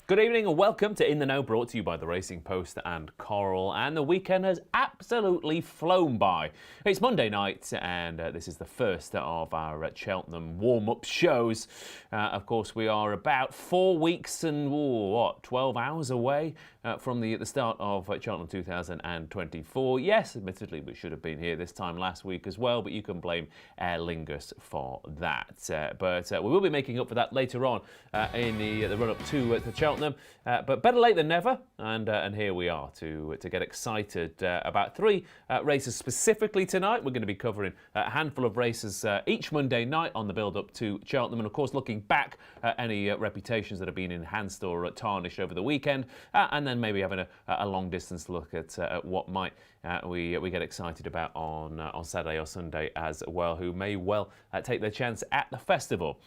Good evening and welcome to In the Know, brought to you by the Racing Post and Coral. And the weekend has absolutely flown by. It's Monday night and this is the first of our Cheltenham warm-up shows. Of course, we are about 4 weeks and 12 hours away from the start of Cheltenham 2024. Yes, admittedly, we should have been here this time last week as well, but you can blame Aer Lingus for that. But we will be making up for that later on in the run-up to Cheltenham. But better late than never, and here we are to get excited about three races specifically tonight. We're going to be covering a handful of races each Monday night on the build-up to Cheltenham, and of course looking back at any reputations that have been enhanced or tarnished over the weekend, and then maybe having a long-distance look at what might we get excited about on Saturday or Sunday as well, who may well take their chance at the festival.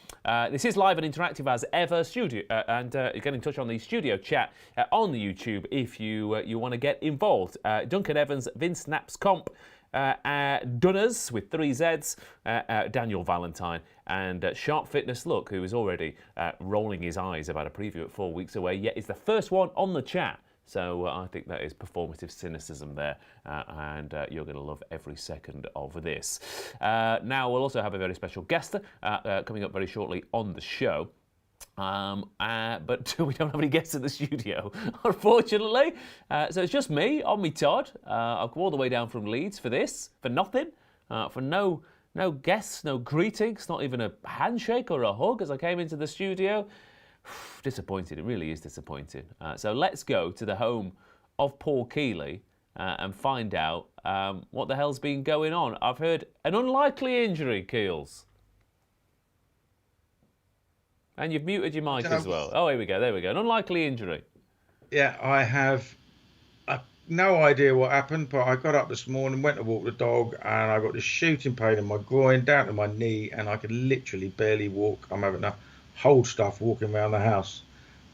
This is live and interactive as ever, studio, and you get in touch on the studio chat on the YouTube if you want to get involved. Duncan Evans, Vince Knapp's Comp, Dunners with 3 Zs, Daniel Valentine, and Sharp Fitness Look, who is already rolling his eyes about a preview at 4 weeks away, yet is the first one on the chat. So I think that is performative cynicism there, and you're going to love every second of this. Now, we'll also have a very special guest coming up very shortly on the show. But we don't have any guests in the studio, unfortunately. So it's just me, on me Todd. I've come all the way down from Leeds for this, for nothing, for no guests, no greetings, not even a handshake or a hug as I came into the studio. Disappointed, it really is disappointing. So let's go to the home of Paul Kealy and find out what the hell's been going on. I've heard an unlikely injury, Keels. And you've muted your mic as well. Oh, here we go, there we go. An unlikely injury. Yeah, I have no idea what happened, but I got up this morning, went to walk the dog, and I got this shooting pain in my groin down to my knee, and I could literally barely walk. I'm having to hold stuff walking around the house.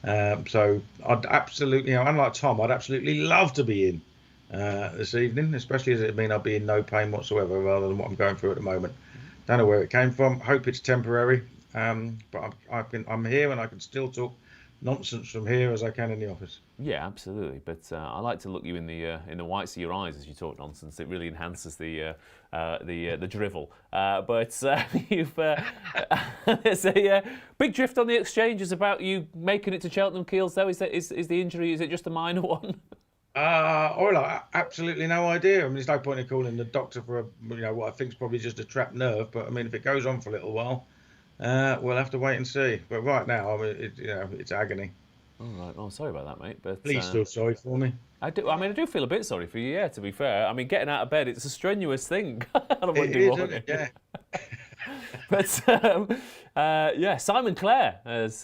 So I'd absolutely, unlike Tom, I'd absolutely love to be in this evening, especially as it means I'll be in no pain whatsoever rather than what I'm going through at the moment. Don't know where it came from. Hope it's temporary. But I'm here and I can still talk nonsense from here as I can in the office. Yeah, absolutely. But I like to look you in the whites of your eyes as you talk nonsense. It really enhances the drivel. But you've there's a big drift on the exchanges about you making it to Cheltenham, Keels. Though is the injury? Is it just a minor one? Absolutely no idea. I mean, there's no point in calling the doctor for what I think is probably just a trapped nerve. But I mean, if it goes on for a little while, we'll have to wait and see. But right now, I mean, it's agony. All right. Oh, sorry about that, mate. But please feel sorry for me. I do feel a bit sorry for you. Yeah, to be fair. I mean, getting out of bed, it's a strenuous thing on a Monday morning. Yeah. But yeah, Simon Clare has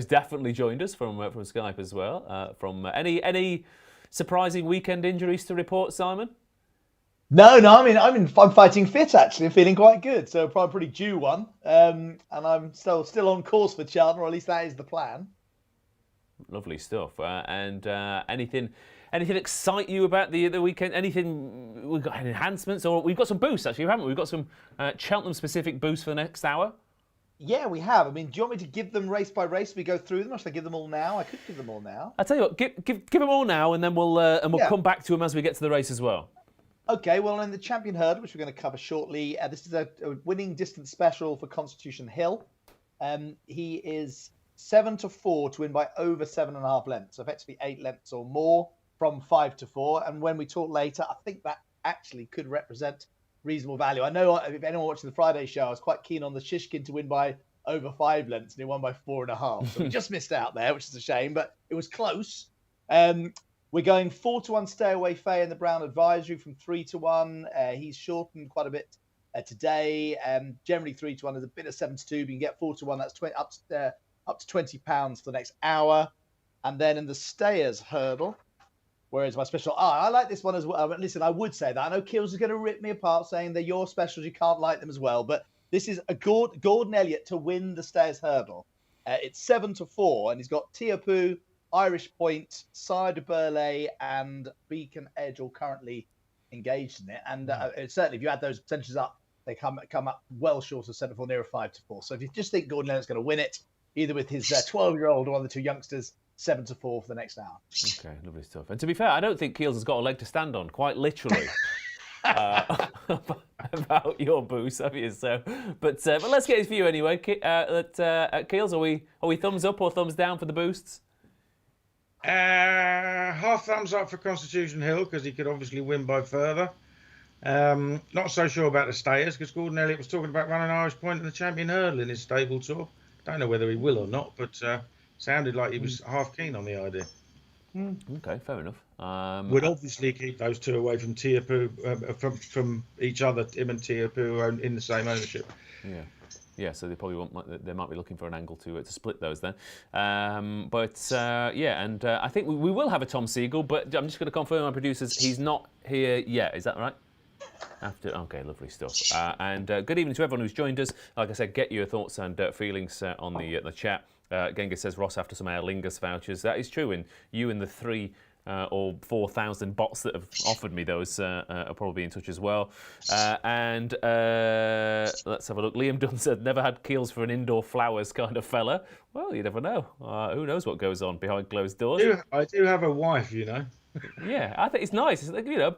definitely joined us from Skype as well. From any surprising weekend injuries to report, Simon? No. I'm fighting fit actually. I'm feeling quite good. So probably a pretty due one. And I'm still on course for Cheltenham, or at least that is the plan. Lovely stuff. And anything excite you about the weekend? Anything? We've got enhancements, or we've got some boosts actually, haven't we? We've got some Cheltenham specific boosts for the next hour. Yeah, we have. I mean, do you want me to give them race by race? We go through them, or should I give them all now? I could give them all now. I'll tell you what. Give them all now, and then we'll come back to them as we get to the race as well. Okay, well, in the champion hurdle, which we're going to cover shortly, this is a winning distance special for Constitution Hill. He is 7-4 to win by over 7.5 lengths, so effectively 8 lengths or more from 5-4. And when we talk later, I think that actually could represent reasonable value. I know if anyone watching the Friday show, I was quite keen on the Shishkin to win by over 5 lengths, and he won by 4.5. So we just missed out there, which is a shame, but it was close. We're going 4-1 Stay Away Faye in the Brown Advisory from 3-1. He's shortened quite a bit today. Generally 3-1 is a bit of 7-2, but you can get 4-1. That's up to £20 for the next hour. And then in the Stayers hurdle, whereas my special, I like this one as well. Listen, I would say that. I know Kills is going to rip me apart saying they're your specials, you can't like them as well. But this is a Gordon Elliott to win the Stayers hurdle. It's 7-4, and he's got Tiapu, Irish Point, Sire de Burley, and Beacon Edge all currently engaged in it. And certainly, if you add those percentages up, they come up well short of 7-4, nearer 5-4. So if you just think Gordon Elliott's going to win it, either with his 12-year-old or one of the two youngsters, 7-4 for the next hour. Okay, lovely stuff. And to be fair, I don't think Keels has got a leg to stand on, quite literally. About your boost, have you? So, but let's get his view anyway. Keels, are we thumbs up or thumbs down for the boosts? Half thumbs up for Constitution Hill because he could obviously win by further. Not so sure about the stayers because Gordon Elliott was talking about running Irish Point in the Champion Hurdle in his stable tour. Don't know whether he will or not, but sounded like he was half keen on the idea. Okay, fair enough. Would obviously keep those two away from Tiapu, from each other. Him and Tiapu are in the same ownership. Yeah. So they probably they might be looking for an angle to split those then. And I think we will have a Tom Segal, but I'm just going to confirm my producers he's not here yet. Is that right? Okay, lovely stuff. And good evening to everyone who's joined us. Like I said, get your thoughts and feelings on the chat. Genghis says Ross after some Aer Lingus vouchers. That is true, and you and the 3 or 4,000 bots that have offered me those are probably in touch as well. And let's have a look. Liam Dunn said, never had Keels for an indoor flowers kind of fella. Well, you never know. Who knows what goes on behind closed doors? I do have a wife, you know. Yeah, I think it's nice. It's like, a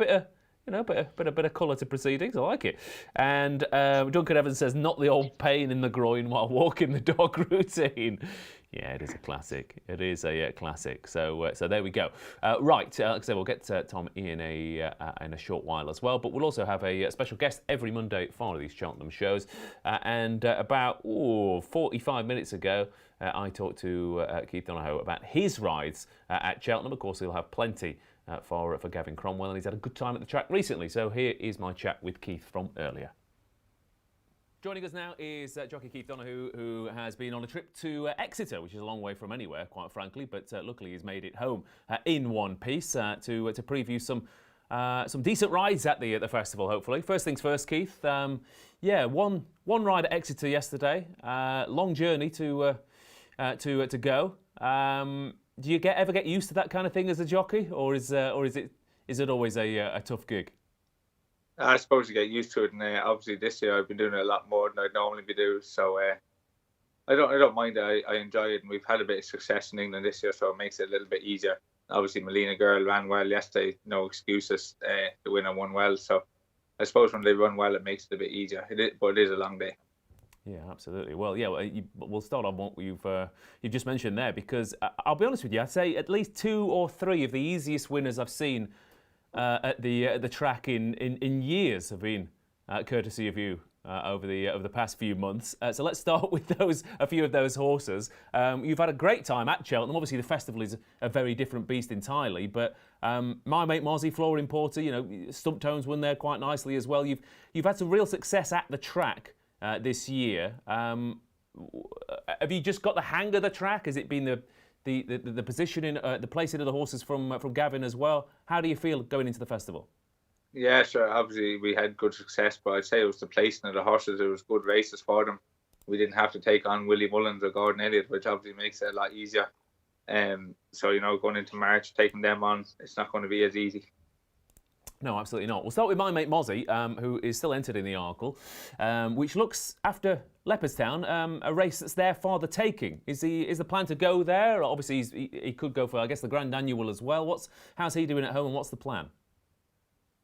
bit of colour to proceedings. I like it. And Duncan Evans says, not the old pain in the groin while walking the dog routine. Yeah, it is a classic. It is a classic. So there we go. Right, like I said, we'll get Tom in a short while as well. But we'll also have a special guest every Monday for one of these Cheltenham shows. And about 45 minutes ago, I talked to Keith Donoghue about his rides at Cheltenham. Of course, he'll have plenty for Gavin Cromwell, and he's had a good time at the track recently. So here is my chat with Keith from earlier. Joining us now is jockey Keith Donoghue, who has been on a trip to Exeter, which is a long way from anywhere, quite frankly, but luckily he's made it home in one piece to preview some decent rides at the festival, hopefully. First things first, Keith. One ride at Exeter yesterday. Long journey to go. Do you ever get used to that kind of thing as a jockey, or is it always a tough gig? I suppose you get used to it, and obviously this year I've been doing it a lot more than I'd normally be doing. So I don't mind it. I enjoy it, and we've had a bit of success in England this year, so it makes it a little bit easier. Obviously, Melina Girl ran well yesterday, no excuses. The winner won well, so I suppose when they run well, it makes it a bit easier. But it is a long day. Yeah, absolutely. Well, we'll start on what you've just mentioned there, because I'll be honest with you, I'd say at least 2 or 3 of the easiest winners I've seen at the track in years have been courtesy of you over the past few months. So let's start with a few of those horses. You've had a great time at Cheltenham. Obviously, the festival is a very different beast entirely, but My Mate Mozzie, Flooring Porter, Stump Tones won there quite nicely as well. You've had some real success at the track this year. Have you just got the hang of the track? Has it been the positioning, the placing of the horses from Gavin as well? How do you feel going into the festival? Yeah, sure. Obviously, we had good success, but I'd say it was the placing of the horses. It was good races for them. We didn't have to take on Willie Mullins or Gordon Elliott, which obviously makes it a lot easier. So, going into March, taking them on, it's not going to be as easy. No, absolutely not. We'll start with My Mate Mozzie, who is still entered in the Arkle, which looks, after Leopardstown, a race that's there for the taking. Is the plan to go there? Obviously, he could go for, I guess, the Grand Annual as well. How's he doing at home, and what's the plan?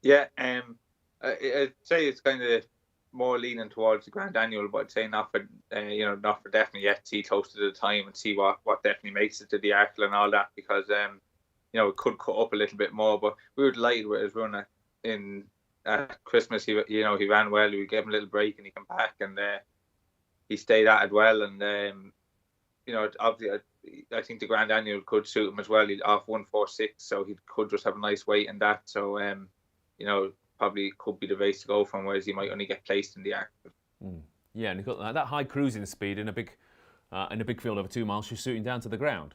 Yeah, I'd say it's kind of more leaning towards the Grand Annual, but I'd say not for definitely yet. See close to the time and see what definitely makes it to the Arkle and all that, because it could cut up a little bit more. But we were delighted with his run at Christmas. He ran well. We gave him a little break and he came back, and he stayed at it well. And obviously I think the Grand Annual could suit him as well. He's off 146, so he could just have a nice weight in that. So probably could be the race to go from, whereas he might only get placed in the Arkle. Yeah, and he's got that high cruising speed in a big field over 2 miles, just shooting down to the ground.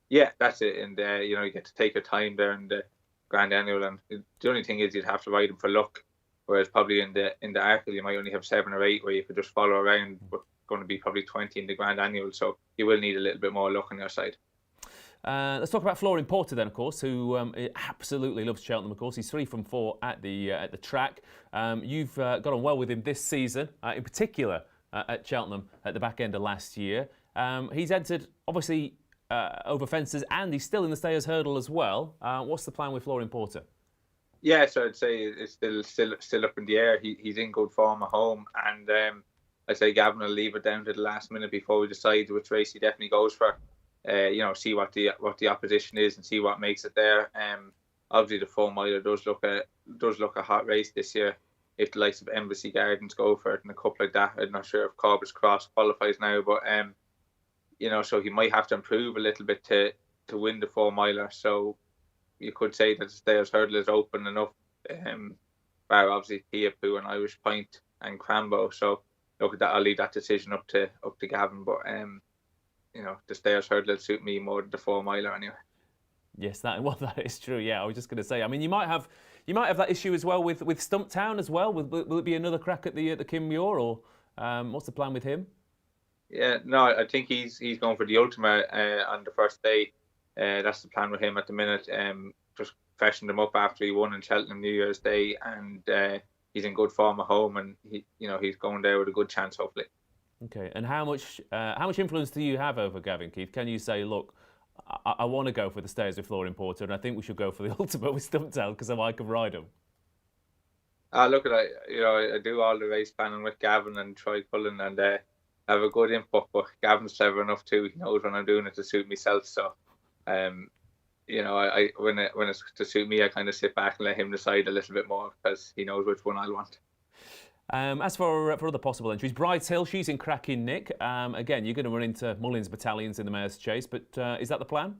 Yeah, that's it. And you get to take your time there in the Grand Annual, and the only thing is you'd have to ride him for luck, whereas probably in the Arkle you might only have 7 or 8 where you could just follow around, but going to be probably 20 in the Grand Annual, so you will need a little bit more luck on your side. Let's talk about Flooring Porter then, of course, who absolutely loves Cheltenham. Of course, he's 3 from 4 at the track. You've got on well with him this season, in particular at Cheltenham at the back end of last year. He's entered, obviously, over fences, and he's still in the Stayers Hurdle as well. What's the plan with Flooring Porter? Yeah, so I'd say it's still up in the air. He's in good form at home, and I'd say Gavin will leave it down to the last minute before we decide which race he definitely goes for. See what the opposition is and see what makes it there. Obviously the 4 miler does look a hot race this year. If the likes of Embassy Gardens go for it and a couple like that, I'm not sure if Corbett's Cross qualifies now, but so he might have to improve a little bit to win the 4 miler. So you could say that the Stayers Hurdle is open enough. Bar obviously Piapu and Irish Point and Crambo. So look at that, I'll leave that decision up to Gavin, but the Stayers Hurdle will suit me more than the 4 miler anyway. Yes, that is true. Yeah, I was just going to say. I mean, you might have that issue as well with Stumptown as well. Will it be another crack at the Kim Muir, or what's the plan with him? Yeah, no, I think he's going for the Ultima on the first day. That's the plan with him at the minute. Just freshened him up after he won in Cheltenham New Year's Day, and he's in good form at home, and he's going there with a good chance, hopefully. Okay, and how much influence do you have over Gavin, Keith? Can you say, look, I want to go for the Stayers with Flooring Porter, and I think we should go for the Ultimate with Stumptown because I can ride him. Look at I do all the race planning with Gavin and Troy Cullen, and have a good input. But Gavin's clever enough too; he knows when I'm doing it to suit myself. So, when it's to suit me, I kind of sit back and let him decide a little bit more because he knows which one I want. As for other possible entries, Brides Hill, she's in cracking nick. Again, you're going to run into Mullins battalions in the Mayor's Chase, but is that the plan?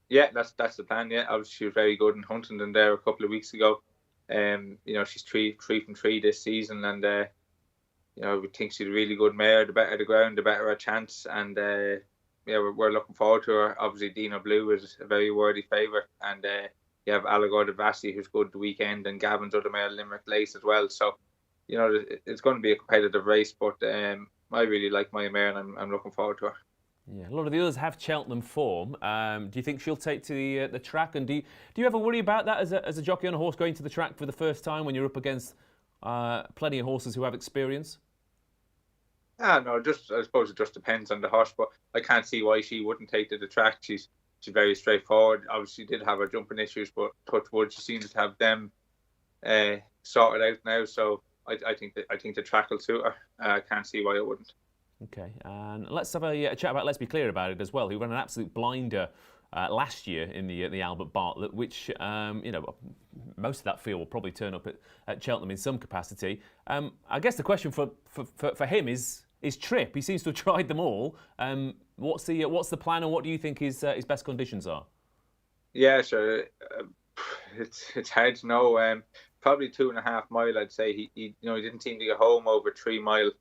Yeah, that's the plan. Yeah, obviously she was very good in Huntingdon there a couple of weeks ago. She's three from three this season, and we think she's a really good mare. The better the ground, the better her chance, and we're looking forward to her. Obviously, Dino Blue is a very worthy favourite, and you have Allegor de Vassi, who's good the weekend, and Gavin's other mare Limerick Lace as well. So, it's going to be a competitive race, but I really like my mare, and I'm looking forward to her. Yeah, a lot of the others have Cheltenham form. Do you think she'll take to the track? And do you ever worry about that as a jockey on a horse going to the track for the first time when you're up against plenty of horses who have experience? No, I suppose it just depends on the horse, but I can't see why she wouldn't take to the track. She's very straightforward. Obviously, she did have her jumping issues, but touch wood, she seems to have them sorted out now. So I think the track will suit her. I can't see why it wouldn't. Okay, and let's have a chat about Let's Be Clear About It as well, who ran an absolute blinder last year in the Albert Bartlett, which, most of that field will probably turn up at Cheltenham in some capacity. I guess the question for him is trip. He seems to have tried them all. What's the plan, and what do you think his best conditions are? Yeah, sure. It's hard to know. Probably 2.5 mile, I'd say. He didn't seem to get home over 3 mile.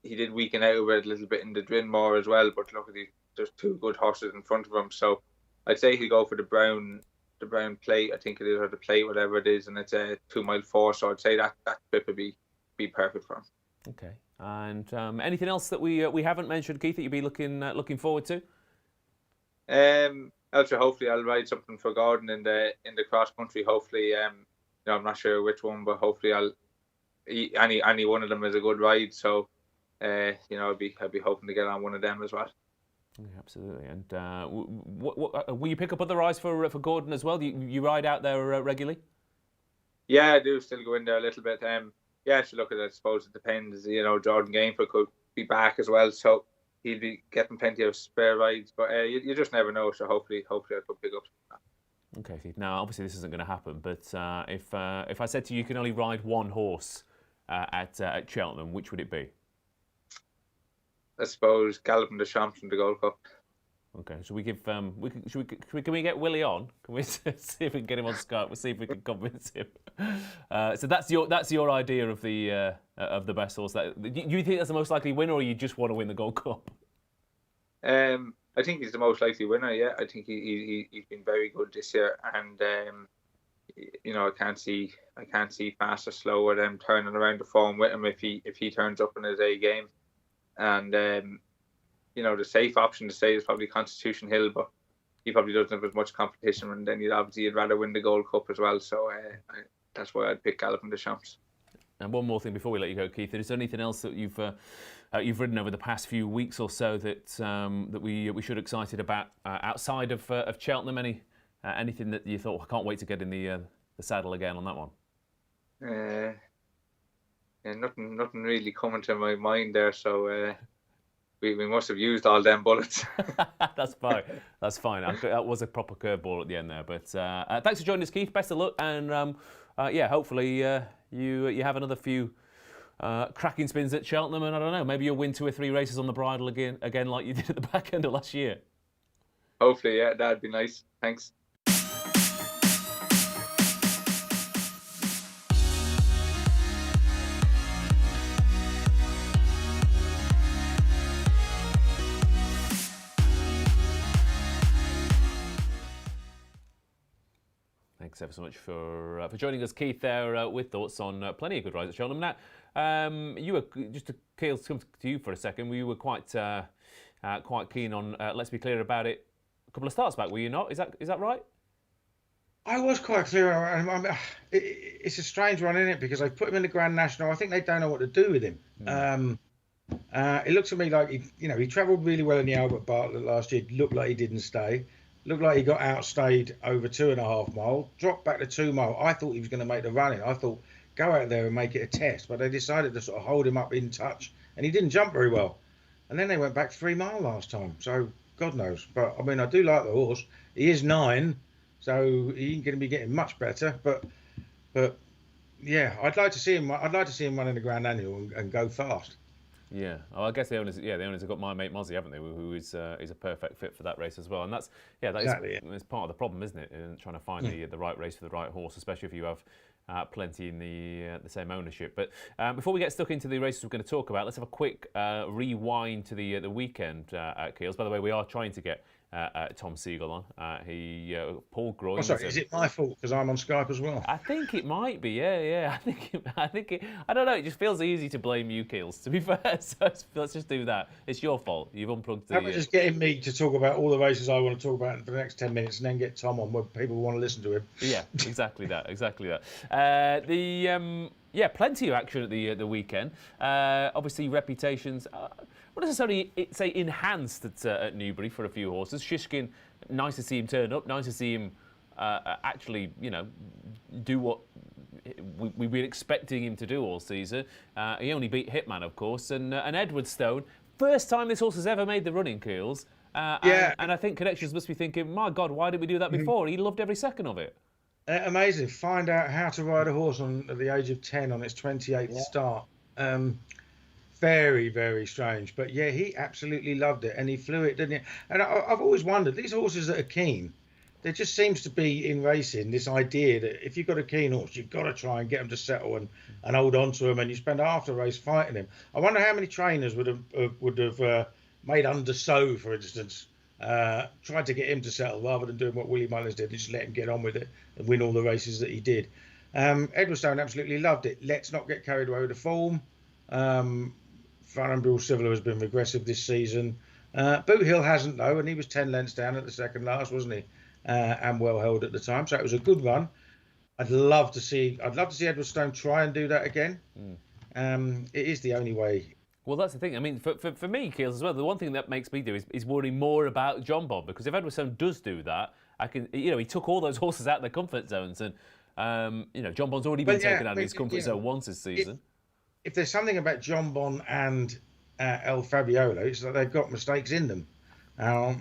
He did weaken out over it a little bit in the Drinmore as well, but look, there's 2 good horses in front of him, so I'd say he'll go for the brown plate, I think it is, or the plate, whatever it is, and it's a 2 mile 4, so I'd say that trip would be perfect for him. Okay, and anything else that we haven't mentioned, Keith, that you'd be looking forward to? Also, hopefully I'll ride something for Gordon in the cross country. Hopefully, I'm not sure which one, but hopefully any one of them is a good ride. So, I'll be hoping to get on one of them as well. Yeah, absolutely. And will you pick up other rides for Gordon as well? Do you ride out there regularly? Yeah, I do still go in there a little bit. So look at it. I suppose it depends. Jordan Gainford could be back as well, so he'll be getting plenty of spare rides. But you just never know. So hopefully I could pick up some. Okay, Keith. Now, obviously this isn't going to happen, but if I said to you, you can only ride one horse at Cheltenham, which would it be? I suppose Galloping the Champs from the Gold Cup. Okay, should we give? Can we get Willie on? Can we see if we can get him on Skype? We'll see if we can convince him. So that's your idea of the best horse. Do you think that's the most likely winner, or you just want to win the Gold Cup? I think he's the most likely winner. Yeah, I think he's been very good this year, and I can't see fast or slow with them turning around the form with him if he turns up in his A game. And the safe option to say is probably Constitution Hill, but he probably doesn't have as much competition, and then you'd rather win the Gold Cup as well. So that's why I'd pick Galloping the Champs. And one more thing before we let you go, Keith. Is there anything else that you've ridden over the past few weeks or so that we should excited about outside of Cheltenham? Anything that you thought, I can't wait to get in the saddle again on that one? Yeah, nothing really coming to my mind there. So we must have used all them bullets. That's fine. That's fine. That was a proper curveball at the end there. But thanks for joining us, Keith. Best of luck, and hopefully you have another few cracking spins at Cheltenham, and I don't know, maybe you'll win 2 or 3 races on the bridle again like you did at the back end of last year. Hopefully, yeah, that'd be nice. Thanks. Thanks ever so much for joining us, Keith, there with thoughts on plenty of good rides at Cheltenham. Now, you were, just to come to you for a second, you were quite keen on, let's be clear about it, a couple of starts back, were you not? Is that right? I was quite clear. It's a strange one, isn't it? Because they put him in the Grand National. I think they don't know what to do with him. It looks to me like he travelled really well in the Albert Bartlett last year. Looked like he didn't stay. Looked like he got outstayed over 2.5 miles. Dropped back to 2 miles. I thought he was going to make the running. I thought go out there and make it a test. But they decided to sort of hold him up in touch, and he didn't jump very well. And then they went back 3 miles last time. So God knows. But I mean, I do like the horse. He is 9. So he ain't going to be getting much better, but yeah, I'd like to see him. I'd like to see him run in the Grand Annual and go fast. Yeah, well, I guess the owners have got my mate Mozzie, haven't they? Who is a perfect fit for that race as well, and that's it's part of the problem, isn't it? In trying to find the right race for the right horse, especially if you have plenty in the same ownership. But before we get stuck into the races we're going to talk about, let's have a quick rewind to the weekend at Keels. By the way, we are trying to get Tom Segal on. Paul Groyne. Oh, sorry, is it my fault because I'm on Skype as well? I think it might be. Yeah. I don't know. It just feels easy to blame you, Keels. To be fair, so let's just do that. It's your fault. You've unplugged the. How about just getting me to talk about all the races I want to talk about for the next 10 minutes, and then get Tom on where people want to listen to him. Yeah, exactly that. Plenty of action at the weekend. Obviously, reputations. Not necessarily say enhanced at Newbury for a few horses. Shishkin, nice to see him turn up. Nice to see him actually, do what we've been expecting him to do all season. He only beat Hitman, of course, and Edwardstone. First time this horse has ever made the running, Keels. And I think connections must be thinking, my God, why didn't we do that before? He loved every second of it. Amazing. Find out how to ride a horse at the age of 10 on its 28th start. Very, very strange. But yeah, he absolutely loved it, and he flew it, didn't he? And I've always wondered, these horses that are keen, there just seems to be in racing this idea that if you've got a keen horse, you've got to try and get them to settle and hold on to him, and you spend half the race fighting him. I wonder how many trainers would have made Under So, for instance, tried to get him to settle rather than doing what Willie Mullins did and just let him get on with it and win all the races that he did. Edwardstone absolutely loved it. Let's not get carried away with the form. Vandenbril Civil has been regressive this season. Boot Hill hasn't, though, and he was 10 lengths down at the second last, wasn't he? And well held at the time, so it was a good run. I'd love to see Edwardstone try and do that again. It is the only way. Well, that's the thing. I mean, for me, Keels, as well, the one thing that makes me do is worry more about John Bob, because if Edwardstone does do that, he took all those horses out of their comfort zones, and John Bond's already been taken out of his comfort zone once this season. If there's something about John Bond and El Fabiolo, it's that they've got mistakes in them. El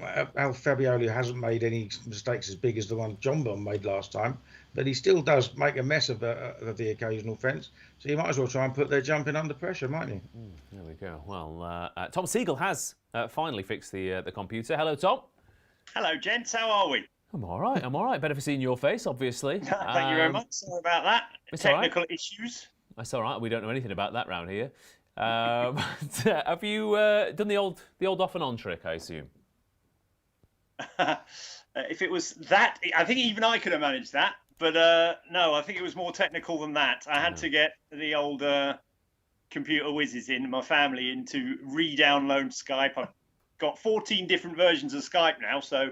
Fabiolo hasn't made any mistakes as big as the one John Bond made last time, but he still does make a mess of the occasional fence. So you might as well try and put their jumping under pressure, mightn't you? There we go. Well, Tom Segal has finally fixed the computer. Hello, Tom. Hello, gents. How are we? I'm all right. Better for seeing your face, obviously. Thank you very much. Sorry about that. Technical issues. That's all right. We don't know anything about that round here. Have you done the old off and on trick, I assume? If it was that, I think even I could have managed that. But no, I think it was more technical than that. I had to get the old computer whizzes in, my family in, to re-download Skype. I've got 14 different versions of Skype now, so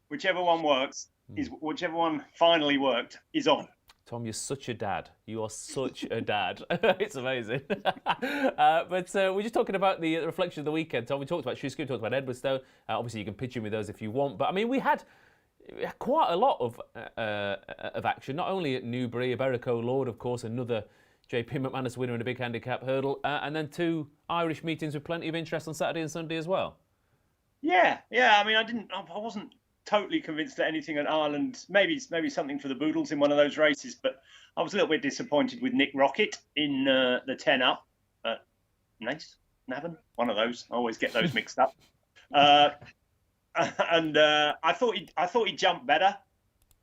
whichever one works, whichever one finally worked, is on. Tom, you're such a dad. You are such a dad. It's amazing. But we're just talking about the reflection of the weekend. Tom, we talked about Shrewsbury, we talked about Edwardstone. Obviously, you can pitch in with those if you want. But, I mean, we had quite a lot of action, not only at Newbury, Berwick Lord, of course, another JP McManus winner in a big handicap hurdle, and then 2 Irish meetings with plenty of interest on Saturday and Sunday as well. Yeah. I mean, I wasn't totally convinced that anything at Ireland, maybe something for the Boodles in one of those races, but I was a little bit disappointed with Nick Rocket in the 10 up at Navan, one of those. I always get those mixed up. And I thought he jumped better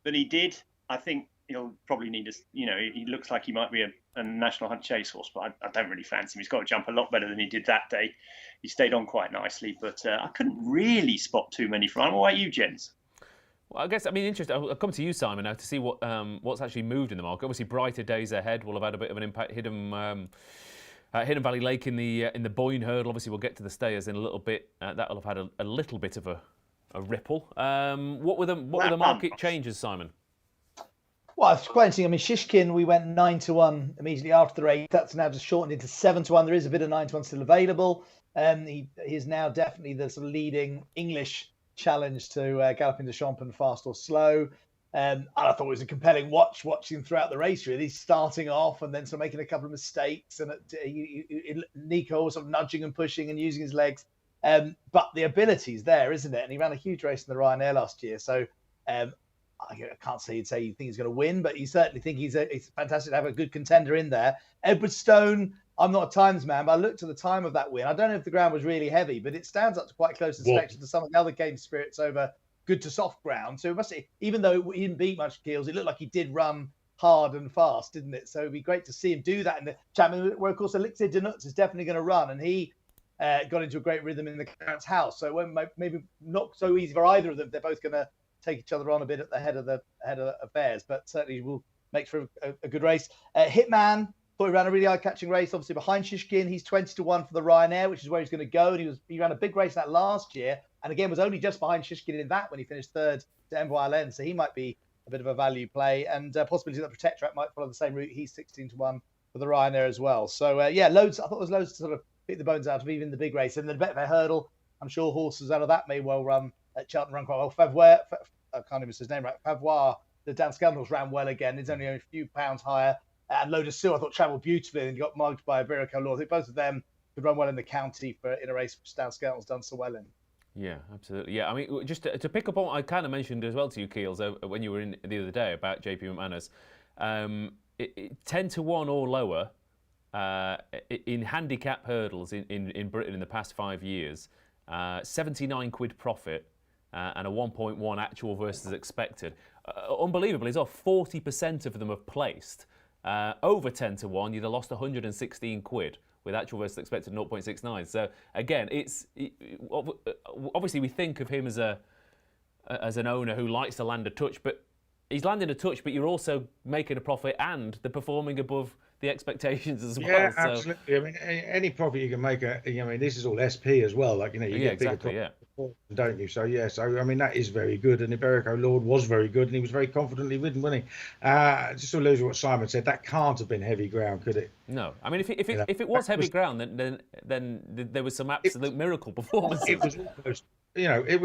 than he did. I think he'll probably need he looks like he might be a National Hunt Chase horse, but I don't really fancy him. He's got to jump a lot better than he did that day. He stayed on quite nicely, but I couldn't really spot too many from him. What about you, gents? Well, interesting. I'll come to you, Simon, now to see what's actually moved in the market. Obviously, brighter days ahead will have had a bit of an impact. Hidden Valley Lake in the Boyne hurdle. Obviously, we'll get to the stayers in a little bit. That'll have had a little bit of a ripple. What were the market changes, Simon? Well, it's quite interesting. I mean, Shishkin, we went 9-1 immediately after the race. That's now just shortened into 7-1. There is a bit of 9-1 still available. He is now definitely the sort of leading English challenge to Galloping de Champs and Fast or Slow. And I thought it was a compelling watching throughout the race, really, starting off and then sort of making a couple of mistakes. And Nico was sort of nudging and pushing and using his legs. But the ability's there, isn't it? And he ran a huge race in the Ryanair last year. So I can't say you think he's going to win, but you certainly think it's fantastic to have a good contender in there. Edwardstone, I'm not a times man, but I looked at the time of that win. I don't know if the ground was really heavy, but it stands up to quite close inspection to some of the other game spirits over good to soft ground. So it must, even though he didn't beat much Keels, it looked like he did run hard and fast, didn't it? So it'd be great to see him do that in the Chapman, where of course Elixir de Nuts is definitely going to run, and he got into a great rhythm in the Count's house. So it won't maybe not so easy for either of them. They're both going to take each other on a bit at the head of affairs, but certainly will make for a good race. Hitman thought he ran a really eye-catching race, obviously behind Shishkin. He's 20-1 for the Ryanair, which is where he's going to go. And he ran a big race that last year, and again was only just behind Shishkin in that when he finished third to MYLN. So he might be a bit of a value play, and possibility that Protectorate might follow the same route. He's 16-1 for the Ryanair as well. So loads. I thought there was loads to sort of pick the bones out of even the big race, and then a bit of a hurdle. I'm sure horses out of that may well run at Cheltenham run quite well. Favoire, I can't even say his name right. Favoire, the Dan Scandals ran well again. He's only a few pounds higher. And Lotus Sue, I thought, travelled beautifully and got mugged by Berwick Lord. I think both of them could run well in the county in a race which Dan Scandals done so well in. Yeah, absolutely. Yeah, I mean, just to pick up on what I kind of mentioned as well to you, Keels, when you were in the other day about JP McManus, 10-1 or lower in handicap hurdles in Britain in the past 5 years, 79 quid profit. And a 1.1 actual versus expected. Unbelievably, as well, 40% of them have placed. Over 10-1, you'd have lost 116 quid with actual versus expected 0.69. So again, it's obviously we think of him as an owner who likes to land a touch, but he's landing a touch, but you're also making a profit and they're performing above the expectations as well. Yeah, absolutely. I mean, any profit you can make, this is all SP as well. Like, you get bigger profit, don't you? So, I mean, that is very good. And the Berwick Lord was very good and he was very confidently ridden, wasn't he? Just to allude to what Simon said, that can't have been heavy ground, could it? No. I mean, if it was heavy ground, then there was some absolute miracle performances. It was almost... it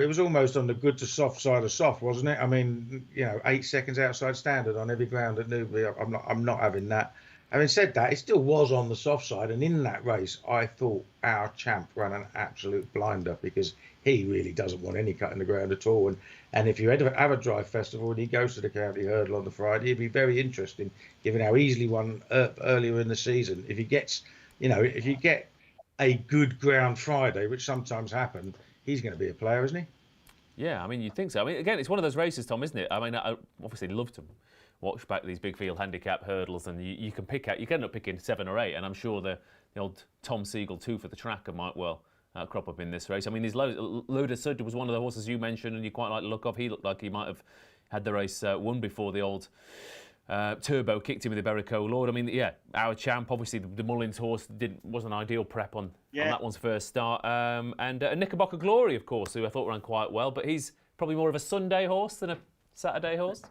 was almost on the good to soft side of soft, wasn't it? I mean, 8 seconds outside standard on every ground at Newbury. I'm not having that. Having said that, it still was on the soft side, and in that race, I thought our champ ran an absolute blinder because he really doesn't want any cut in the ground at all. And if you have a drive festival and he goes to the county hurdle on the Friday, it'd be very interesting, given how easily won earlier in the season. If he gets, if you get a good ground Friday, which sometimes happen, he's going to be a player, isn't he? Yeah, I mean, you'd think so. I mean, again, it's one of those races, Tom, isn't it? I mean, I obviously love to watch back these big field handicap hurdles, and you can end up picking 7 or 8, and I'm sure the old Tom Segal 2 for the tracker might well crop up in this race. I mean, Lotus Sud was one of the horses you mentioned, and you quite like the look of. He looked like he might have had the race won before the old Turbo kicked him with the Berwick Lord. I mean, our champ, obviously the Mullins horse wasn't an ideal prep on that one's first start. And Knickerbocker Glory, of course, who I thought ran quite well, but he's probably more of a Sunday horse than a Saturday horse.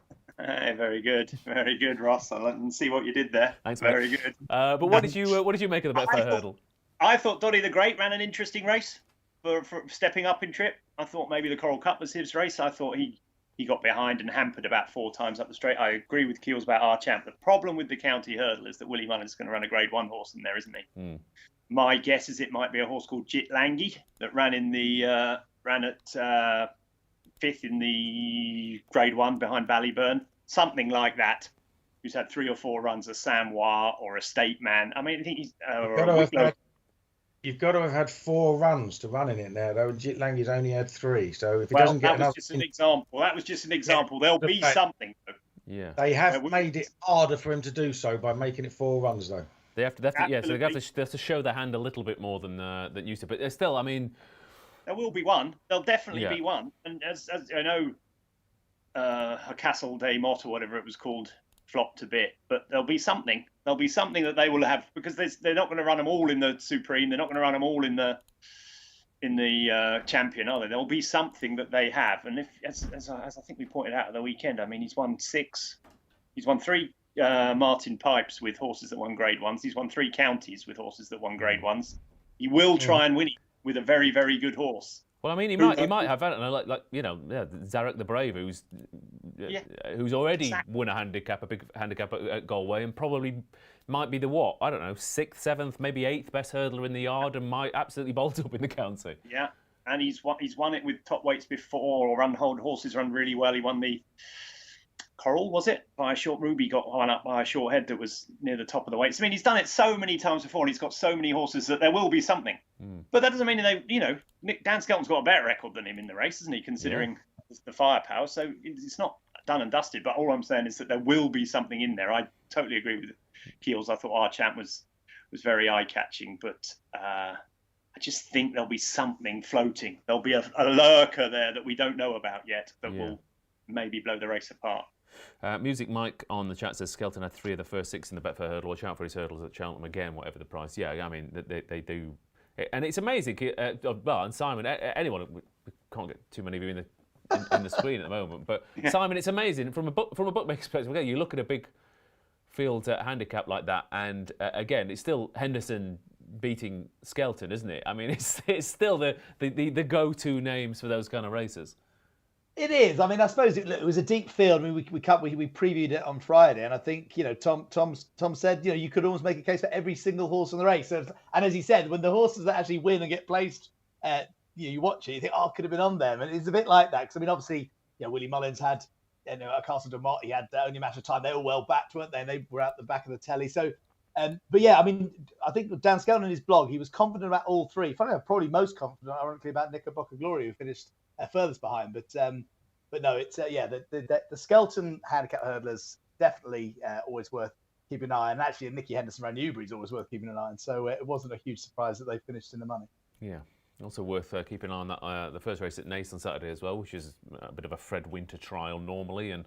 Very good, Ross. I can see what you did there. Thanks, mate. Very good. But what did you make of the Betfair hurdle? I thought Donny the Great ran an interesting race for stepping up in trip. I thought maybe the Coral Cup was his race. I thought he got behind and hampered about 4 times up the straight. I agree with Keels about our champ. The problem with the county hurdle is that Willie Mullins is going to run a Grade 1 horse in there, isn't he? My guess is it might be a horse called Jitlangi that ran at 5th in the Grade 1 behind Ballyburn, something like that. Who's had 3 or 4 runs, a Samoa or a State Man. I mean, I think he's. You've got to have had 4 runs to run in it now, though. Jitlangi's only had 3, so if he doesn't get enough... That was just an example. There'll be something. Yeah. They have made it harder for him to do so by making it 4 runs, though. They have to so they have to show their hand a little bit more than used to. But still, I mean... There will be one. There'll definitely be one. And as I know, a Castle Day Mott or whatever it was called flopped a bit, but there'll be something. There'll be something that they will have, because they're not going to run them all in the Supreme. They're not going to run them all in the Champion, are they? There'll be something that they have. And if, as I think we pointed out at the weekend, I mean, he's won 6. He's won 3 Martin Pipes with horses that won Grade 1s. He's won 3 counties with horses that won Grade 1s. He will try and win it with a very, very good horse. Well, I mean, he might have, I don't know, Zarek the Brave, who's already won a big handicap at Galway, and probably might be the 6th, 7th, maybe 8th best hurdler in the yard, and might absolutely bolt up in the county. Yeah, and he's won it with top weights before, or horses run really well. He won the Coral, was it? By a short. Ruby got one up by a short head that was near the top of the weights. I mean, he's done it so many times before, and he's got so many horses that there will be something. But that doesn't mean Dan Skelton's got a better record than him in the race, isn't he? Considering the firepower, so it's not done and dusted. But all I'm saying is that there will be something in there. I totally agree with Keels. I thought our champ was very eye-catching, but I just think there'll be something floating. There'll be a lurker there that we don't know about yet that will maybe blow the race apart. Music Mike on the chat says Skelton had 3 of the first 6 in the Betfair hurdle. Watch out for his hurdles at Cheltenham again, whatever the price. Yeah, I mean, they do. And it's amazing. And Simon, anyone, we can't get too many of you in the screen at the moment, but Simon, it's amazing. From a bookmaker's perspective, you look at a big field handicap like that, and again, it's still Henderson beating Skelton, isn't it? I mean, it's still the go-to names for those kind of races. It is. I mean, I suppose it was a deep field. I mean, we previewed it on Friday, and I think Tom said you could almost make a case for every single horse in the race. And as he said, when the horses that actually win and get placed, you watch it, you think, it could have been on them, and it's a bit like that. Because I mean, obviously, Willie Mullins had a Castle de Mott. He had Only a Matter of Time. They were well backed, weren't they? And they were out the back of the telly. So, but yeah, I mean, I think Dan Skelton in his blog, he was confident about all 3. Funny enough, probably most confident, ironically, about Knickerbocker Glory, who finished furthest behind. But no, it's the Skelton handicap hurdlers definitely always worth keeping an eye on. And actually, Nicky Henderson around Newbury is always worth keeping an eye on. So it wasn't a huge surprise that they finished in the money. Yeah. Also worth keeping an eye on that, the first race at Naas on Saturday as well, which is a bit of a Fred Winter trial normally. And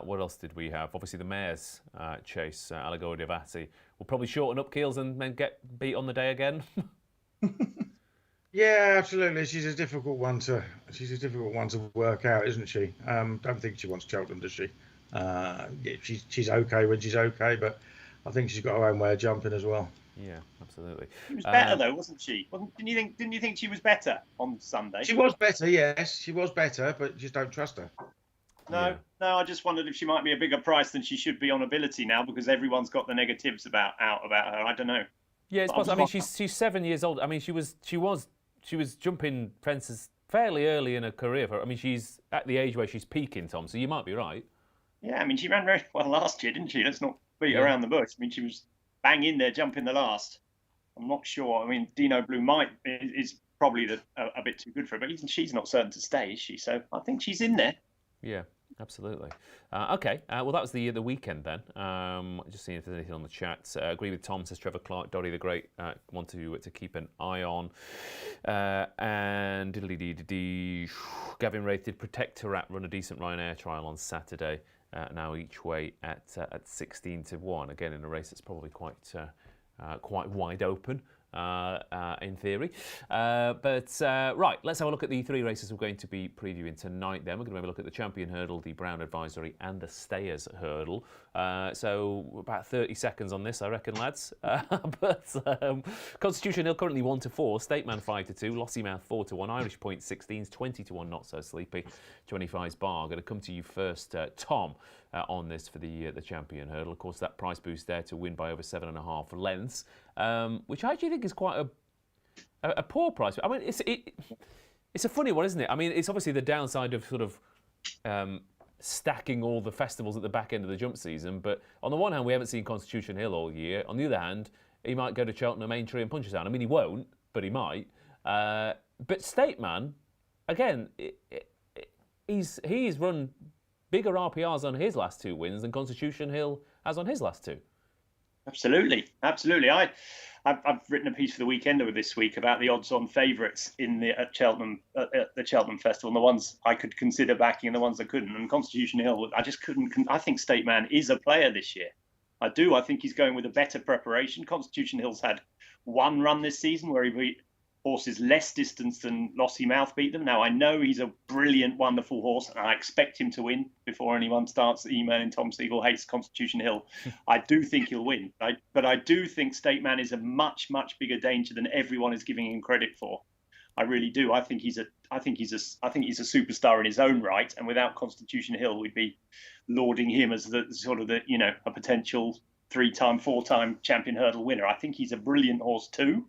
what else did we have? Obviously, the Mayor's Chase, Allegoria Devati, will probably shorten up Keels and then get beat on the day again. Yeah, absolutely. She's a difficult one to work out, isn't she? Don't think she wants Cheltenham, does she? She's okay when she's okay, but I think she's got her own way of jumping as well. Yeah, absolutely. She was better though, wasn't she? Didn't you think she was better on Sunday? She was better, yes. She was better, but just don't trust her. No, I just wondered if she might be a bigger price than she should be on ability now, because everyone's got the negatives about her. I don't know. Yeah, it's possible. I mean, she's 7 years old. I mean, she was jumping fences fairly early in her career. I mean, she's at the age where she's peaking, Tom, so you might be right. Yeah, I mean, she ran very well last year, didn't she? Let's not beat around the bush. I mean, she was bang in there jumping the last. I'm not sure. I mean, Dino Blue is probably a bit too good for her, but even she's not certain to stay, is she? So I think she's in there. Yeah, absolutely. Okay, well, that was the weekend then. Just seeing if there's anything on the chat. Agree with Tom, says Trevor Clark. Doddy the Great, want to keep an eye on. And Gavin Wraith did Protectorat run a decent Ryanair trial on Saturday. Now each way at 16-1. Again, in a race that's probably quite wide open. in theory. Right, let's have a look at the 3 races we're going to be previewing tonight then. We're going to have a look at the Champion Hurdle, the Brown Advisory and the Stayers Hurdle. So about 30 seconds on this, I reckon, lads. Constitution Hill currently 1-4, Stateman 5-2, Lossiemouth 4-1, Irish Point 16s, 20-1 Not So Sleepy, 25's Bar. Going to come to you first, Tom, on this for the Champion Hurdle. Of course, that price boost there to win by over 7.5 lengths, which I actually think is quite a poor price. I mean, it's a funny one, isn't it? I mean, it's obviously the downside of sort of stacking all the festivals at the back end of the jump season. But on the one hand, we haven't seen Constitution Hill all year. On the other hand, he might go to Cheltenham Aintree and punch us down. I mean, he won't, but he might. But Stateman, again, he's run bigger RPRs on his last 2 wins than Constitution Hill has on his last 2. Absolutely. I've written a piece for the Weekender this week about the odds-on favourites at Cheltenham at the Cheltenham Festival, and the ones I could consider backing and the ones I couldn't. And Constitution Hill, I just couldn't. I think Stateman is a player this year. I do. I think he's going with a better preparation. Constitution Hill's had 1 run this season where he beat horses less distance than Lossiemouth beat them. Now, I know he's a brilliant, wonderful horse, and I expect him to win before anyone starts emailing Tom Segal hates Constitution Hill. I do think he'll win, but I do think Stateman is a much, much bigger danger than everyone is giving him credit for. I really do. I think he's a superstar in his own right, and without Constitution Hill, we'd be lauding him as the sort of a potential 3-time, 4-time champion hurdle winner. I think he's a brilliant horse too.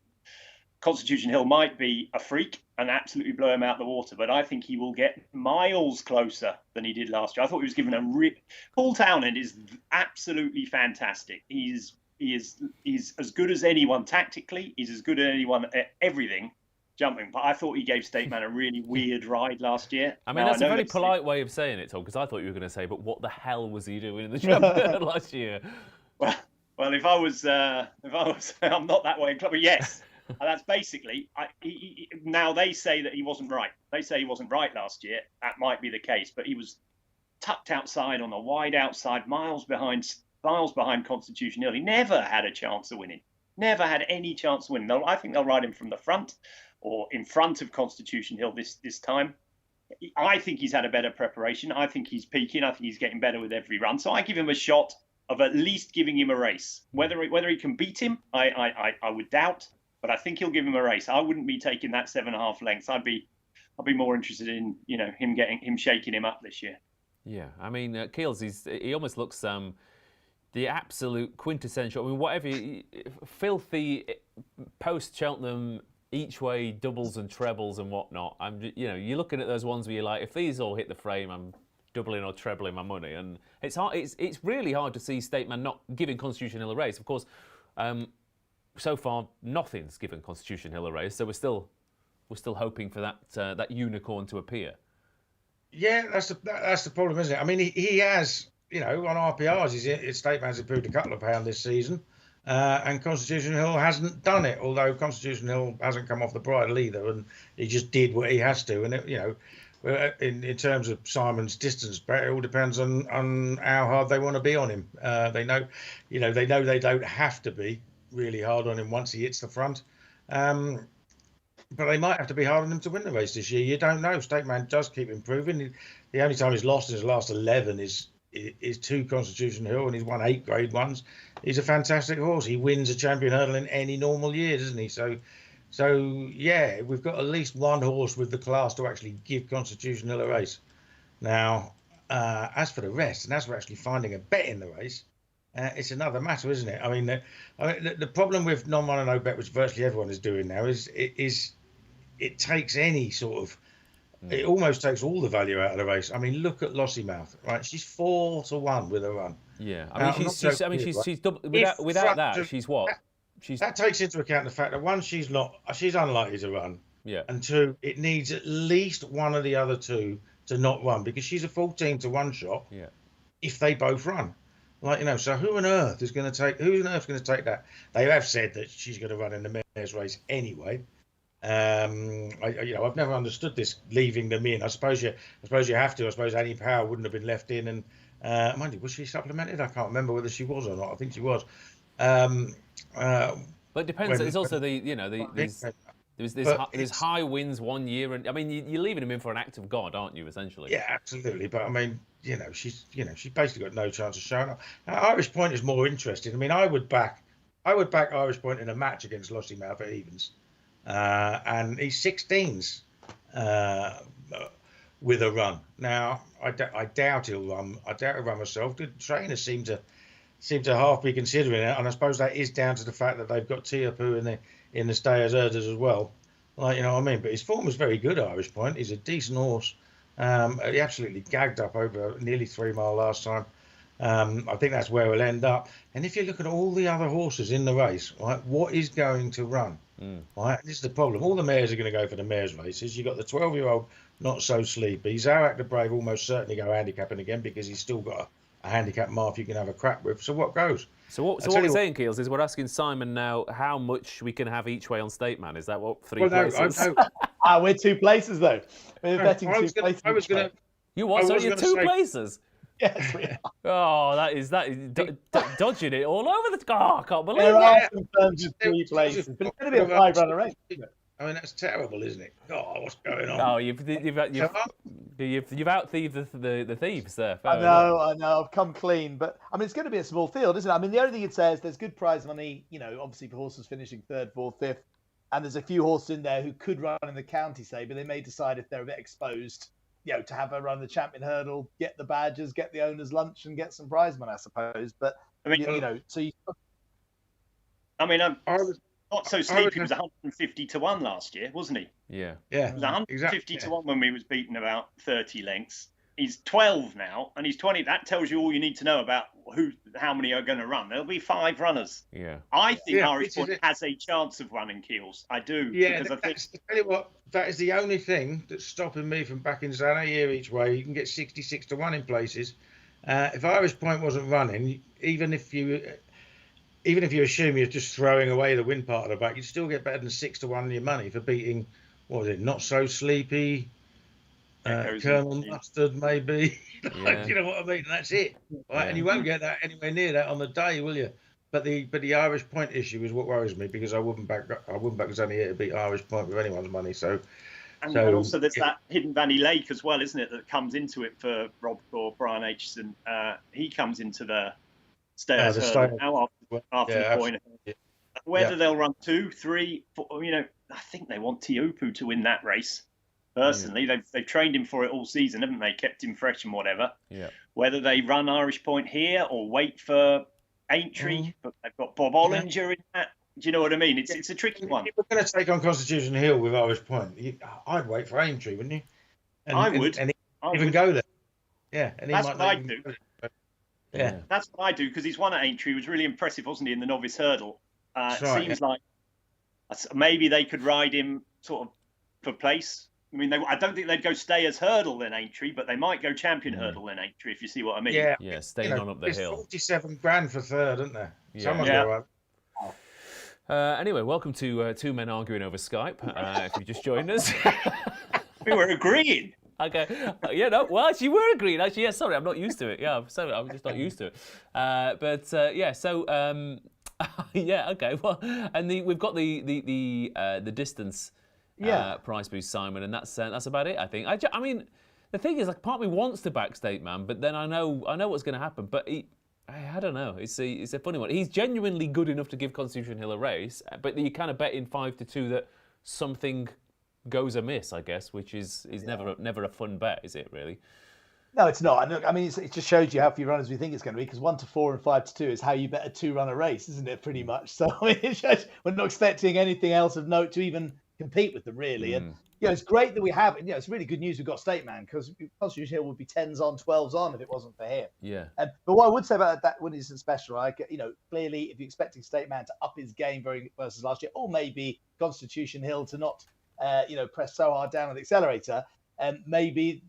Constitution Hill might be a freak and absolutely blow him out the water, but I think he will get miles closer than he did last year. I thought he was given Paul Townend is absolutely fantastic. He's as good as anyone tactically. He's as good as anyone at everything, jumping. But I thought he gave Stateman a really weird ride last year. I mean, that's a very polite way of saying it, Tom, because I thought you were going to say, but what the hell was he doing in the Champion last year? Well, if I was, I'm not that way inclined, but yes. That's basically, now they say that he wasn't right. They say he wasn't right last year. That might be the case, but he was tucked outside on the wide outside, miles behind Constitution Hill. He never had a chance of winning. Never had any chance of winning. I think they'll ride him from the front or in front of Constitution Hill this time. I think he's had a better preparation. I think he's peaking. I think he's getting better with every run. So I give him a shot of at least giving him a race. Whether he can beat him, I would doubt. But I think he'll give him a race. I wouldn't be taking that 7.5 lengths. I'd be more interested in him shaking him up this year. Yeah, I mean Keels, he almost looks the absolute quintessential. I mean, whatever filthy post Cheltenham each way doubles and trebles and whatnot. You're looking at those ones where you're like, if these all hit the frame, I'm doubling or trebling my money. And it's hard. It's really hard to see Stateman not giving Constitution Hill a race. Of course. So far, nothing's given Constitution Hill a race, so we're still hoping for that unicorn to appear. Yeah, that's the problem, isn't it? I mean, he has, on RPRs, his Stateman's improved a couple of pounds this season, and Constitution Hill hasn't done it. Although Constitution Hill hasn't come off the bridle either, and he just did what he has to. And in terms of Simon's distance bet, it all depends on how hard they want to be on him. They know they don't have to be really hard on him once he hits the front, but they might have to be hard on him to win the race this year. You don't know. Stateman does keep improving. The only time he's lost in his last 11 is to Constitution Hill, and he's won 8 Grade 1s. He's a fantastic horse. He wins a champion hurdle in any normal year, doesn't he? So yeah, we've got at least one horse with the class to actually give Constitution Hill a race. Now, as for the rest, and as for actually finding a bet in the race, it's another matter, isn't it? I mean, the problem with non-run and no bet, which virtually everyone is doing now, is it takes any sort of, it almost takes all the value out of the race. I mean, look at Lossiemouth, right? She's 4-1 with a run. Yeah, I mean, she's double, without that, she's what? That takes into account the fact that one, she's unlikely to run. Yeah. And 2, it needs at least one of the other 2 to not run, because she's a 14-1 shot. Yeah. If they both run. So who on earth is going to take that? They have said that she's going to run in the mare's race anyway. I've never understood this leaving them in. I suppose you have to. I suppose Annie Power wouldn't have been left in. And mind you, was she supplemented? I can't remember whether she was or not. I think she was. But But it depends. It's also there's high winds one year, and I mean you're leaving him in for an act of God, aren't you? Essentially. Yeah, absolutely. But I mean, she's basically got no chance of showing up. Now, Irish Point is more interesting. I mean, I would back Irish Point in a match against Lossiemouth at evens, and he's 16s with a run. Now, I doubt he'll run. I doubt he'll run myself. The trainers seem to half be considering it, and I suppose that is down to the fact that they've got Tiapu in the stayers herders as well. Like, you know what I mean? But his form was very good, Irish Point. He's a decent horse. He absolutely gagged up over nearly 3 mile last time. I think that's where he'll end up. And if you look at all the other horses in the race, right, what is going to run? Right, this is the problem. All the mares are going to go for the mares races. You've got the 12-year-old Not So Sleepy. Zarak the Brave almost certainly go handicapping again because he's still got a handicap mark you can have a crack with. So what goes? So what we're saying, Keels, is we're asking Simon now how much we can have each way on State Man. Is that what, 3 places? No. We're 2 places though. We're betting 2 places. I was going to. You what? So you're 2 places? Yes, we are. Oh, that is dodging it all over the. Oh, I can't believe There it. are some terms of 3 places, but it's going to be a 5-runner race, isn't it? I mean, that's terrible, isn't it? God, what's going on? Oh, you've out-thieved the thieves there. I know. I've come clean, but I mean, it's going to be a small field, isn't it? I mean, the only thing it says there's good prize money, obviously for horses finishing 3rd, 4th, 5th, and there's a few horses in there who could run in the county, say, but they may decide if they're a bit exposed, to have a run the champion hurdle, get the badges, get the owner's lunch, and get some prize money, I suppose. But I mean, Not So Sleepy was 150 to 1 last year, wasn't he? Yeah. It was 150 to 1 when we was beaten about 30 lengths. He's 12 now, and he's 20. That tells you all you need to know about how many are going to run. There'll be 5 runners. Yeah. I think Irish Point has a chance of running Keels. I do. Yeah, I tell you what, that is the only thing that's stopping me from backing Zana here each way. You can get 66 to 1 in places. If Irish Point wasn't running, even if you assume you're just throwing away the win part of the back, you'd still get better than 6 to 1 on your money for beating, what was it, Not So Sleepy, Colonel Mustard, maybe. You know what I mean? That's it. Right? And you won't get that anywhere near that on the day, will you? But the Irish Point issue is what worries me, because I wouldn't back Zanny here to beat Irish Point with anyone's money. And also there's that Hidden Valley Lake as well, isn't it, that comes into it for Rob or Brian Aitchison. He comes into the stairs now after the point. Whether they'll run 2, 3, 4, I think they want Tiapu to win that race. Personally, they've trained him for it all season, haven't they? Kept him fresh and whatever. Yeah. Whether they run Irish Point here or wait for Aintree, but they've got Bob Ollinger in that. Do you know what I mean? It's a tricky one. If we're going to take on Constitution Hill with Irish Point, I'd wait for Aintree, wouldn't you? I would. And even go there. Yeah. And that's what I do. Yeah. That's what I do, because he's won at Aintree. He was really impressive, wasn't he, in the novice hurdle? Seems like maybe they could ride him sort of for place. I mean, I don't think they'd go stayers hurdle in Aintree, but they might go champion hurdle in Aintree, if you see what I mean. Yeah, staying on up the hill. 47 grand for 3rd, isn't there? Anyway, welcome to Two Men Arguing Over Skype. If you just joined us, we were agreeing. Okay. Well, actually, we're agreeing. Actually, yeah. Sorry, I'm not used to it. Yeah, sorry, I'm just not used to it. So, okay. Well, and we've got the distance. Price boost, Simon, and that's about it. I think. I mean, the thing is, like, part of me wants to back State Man, but then I know what's going to happen. But I don't know. It's a funny one. He's genuinely good enough to give Constitution Hill a race, but you kind of bet in 5 to 2 that something goes amiss, I guess, which is never a fun bet, is it? Really? No, it's not. I mean, it just shows you how few runners we think it's going to be, because 1 to 4 and 5 to 2 is how you bet a 2-runner race, isn't it? Pretty much. So I mean, it's just, we're not expecting anything else of note to even compete with them, really. And it's great that we have. It's really good news we've got State Man, because Constitution Hill would be 10s on, 12s on if it wasn't for him. Yeah. But what I would say about that winning special, clearly, if you're expecting State Man to up his game versus last year, or maybe Constitution Hill to not, press so hard down on the accelerator, maybe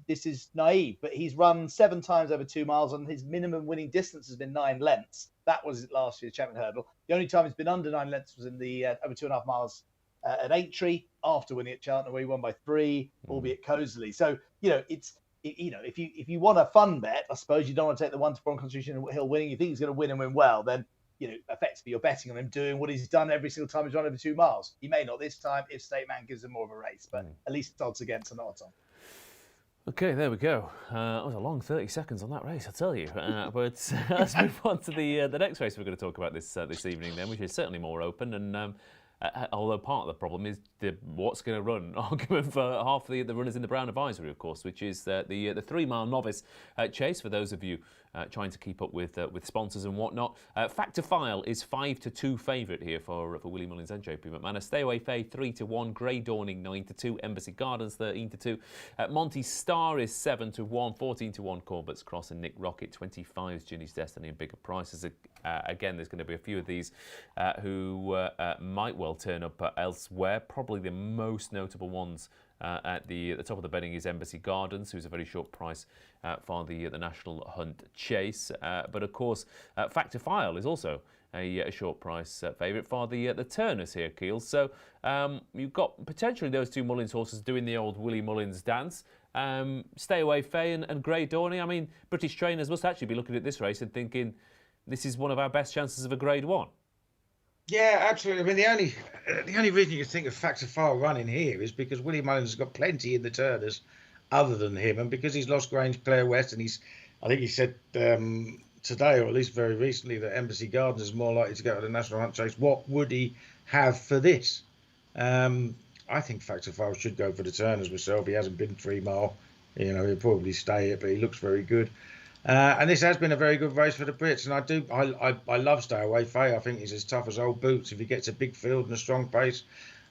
this is naive. But he's run 7 times over 2 miles, and his minimum winning distance has been 9 lengths. That was last year's champion hurdle. The only time he's been under 9 lengths was in the over 2.5 miles. At Aintree, after winning at Cheltenham, where he won by 3, albeit cosily. So if you want a fun bet, I suppose you don't want to take the 1 to 4 on Constitution Hill winning. You think he's going to win and win well, then effectively you're betting on him doing what he's done every single time he's run over 2 miles. He may not this time if State Man gives him more of a race, but at least odds against are not on. Okay, there we go. That was a long 30 seconds on that race, I tell you. But let's move on to the next race we're going to talk about this evening, then, which is certainly more open. And although part of the problem is the what's going to run argument for half the runners in the Brown Advisory, of course, which is the 3-mile novice chase. For those of you trying to keep up with sponsors and whatnot, Factor File is 5-2 favourite here for Willie Mullins and JP McManus. Stay Away Faye 3-1, Grey Dawning 9-2, Embassy Gardens 13-2, Monty Star is 7-1, 14-1 Corbett's Cross, and Nick Rocket 25's Ginny's Destiny and bigger prices. Again, there's going to be a few of these who might well turn up elsewhere. Probably the most notable ones at the top of the betting is Embassy Gardens, who's a very short price for the National Hunt Chase. But of course, Factor File is also a short price favourite for the Turners here, Keels. So you've got potentially those two Mullins horses doing the old Willie Mullins dance. Stay Away Faye and Grey Dawning. I mean, British trainers must actually be looking at this race and thinking, this is one of our best chances of a Grade 1. Yeah, absolutely. I mean, the only reason you think of Factor File running here is because Willie Mullins has got plenty in the Turners other than him, and because he's lost Grange, Clare West, and I think he said today, or at least very recently, that Embassy Gardens is more likely to go to the National Hunt Chase. What would he have for this? I think Factor File should go for the Turners myself. He hasn't been 3 mile. He'll probably stay it, but he looks very good. And this has been a very good race for the Brits, and I love Stay Away Faye. I think he's as tough as old boots. If he gets a big field and a strong pace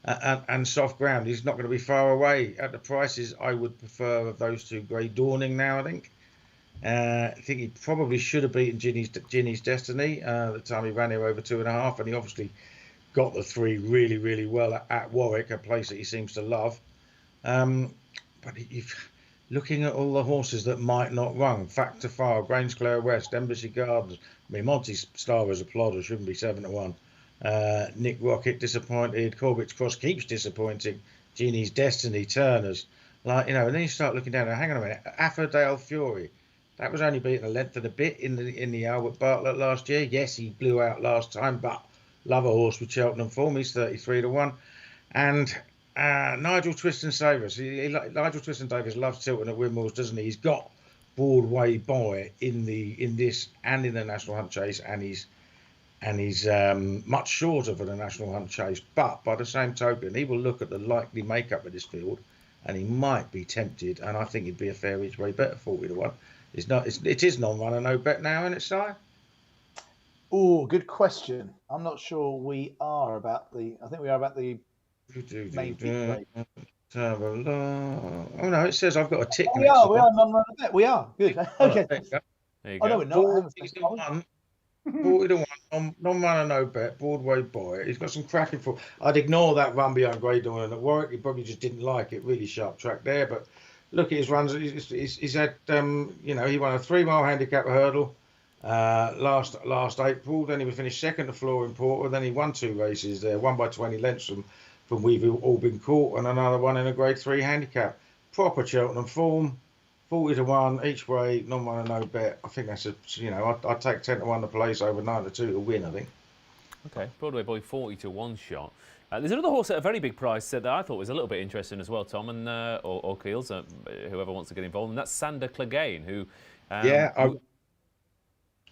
and soft ground, he's not going to be far away. At the prices, I would prefer of those two, Grey Dawning now, I think. I think he probably should have beaten Ginny's Destiny the time he ran here over 2.5, and he obviously got the 3 really, really well at Warwick, a place that he seems to love. But if looking at all the horses that might not run, Factor File, Grange, Clare West, Embassy Gardens. I mean, Monty Star as a plodder shouldn't be 7-1. Nick Rocket disappointed. Corbett's Cross keeps disappointing. Ginny's Destiny, Turners. And then you start looking down. Hang on a minute. Affordale Fury. That was only beaten a length and a bit in the Albert Bartlett last year. Yes, he blew out last time, but love a horse with Cheltenham form. He's 33-1. And Nigel Twiston Davis. Nigel Twiston Davis loves tilting at windmills, doesn't he? He's got Broadway Boy in this and in the National Hunt Chase, and he's much shorter for the National Hunt Chase. But by the same token, he will look at the likely makeup of this field, and he might be tempted. And I think he'd be a fair each way bet at 40-1. It is non-runner, no bet now, isn't it, Si? Oh, good question. I'm not sure we are about the. I think we are about the. Have a look. Oh no, it says I've got a tick. We are non-runner bet. We are good. Okay. There you go. No, we're not. 40-1, non-runner, no bet. Broadway Boy. He's got some cracking for. I'd ignore that run behind Grey Dawning at Warwick. He probably just didn't like it. Really sharp track there. But look at his runs. He's had. He won a 3-mile handicap hurdle last April. Then he was finished second to Flora in Porter. Then he won 2 races there. Won by 20 lengths from We've All Been Caught, and another one in a Grade 3 handicap. Proper Cheltenham form, 40-1 each way, non-runner, no bet. I think that's I'd take 10-1 to place over 9-2 to win, I think. Okay, Broadway Boy 40-1 shot. There's another horse at a very big price that I thought was a little bit interesting as well, Tom, and or Keels, whoever wants to get involved, and that's Sander Clegane, who.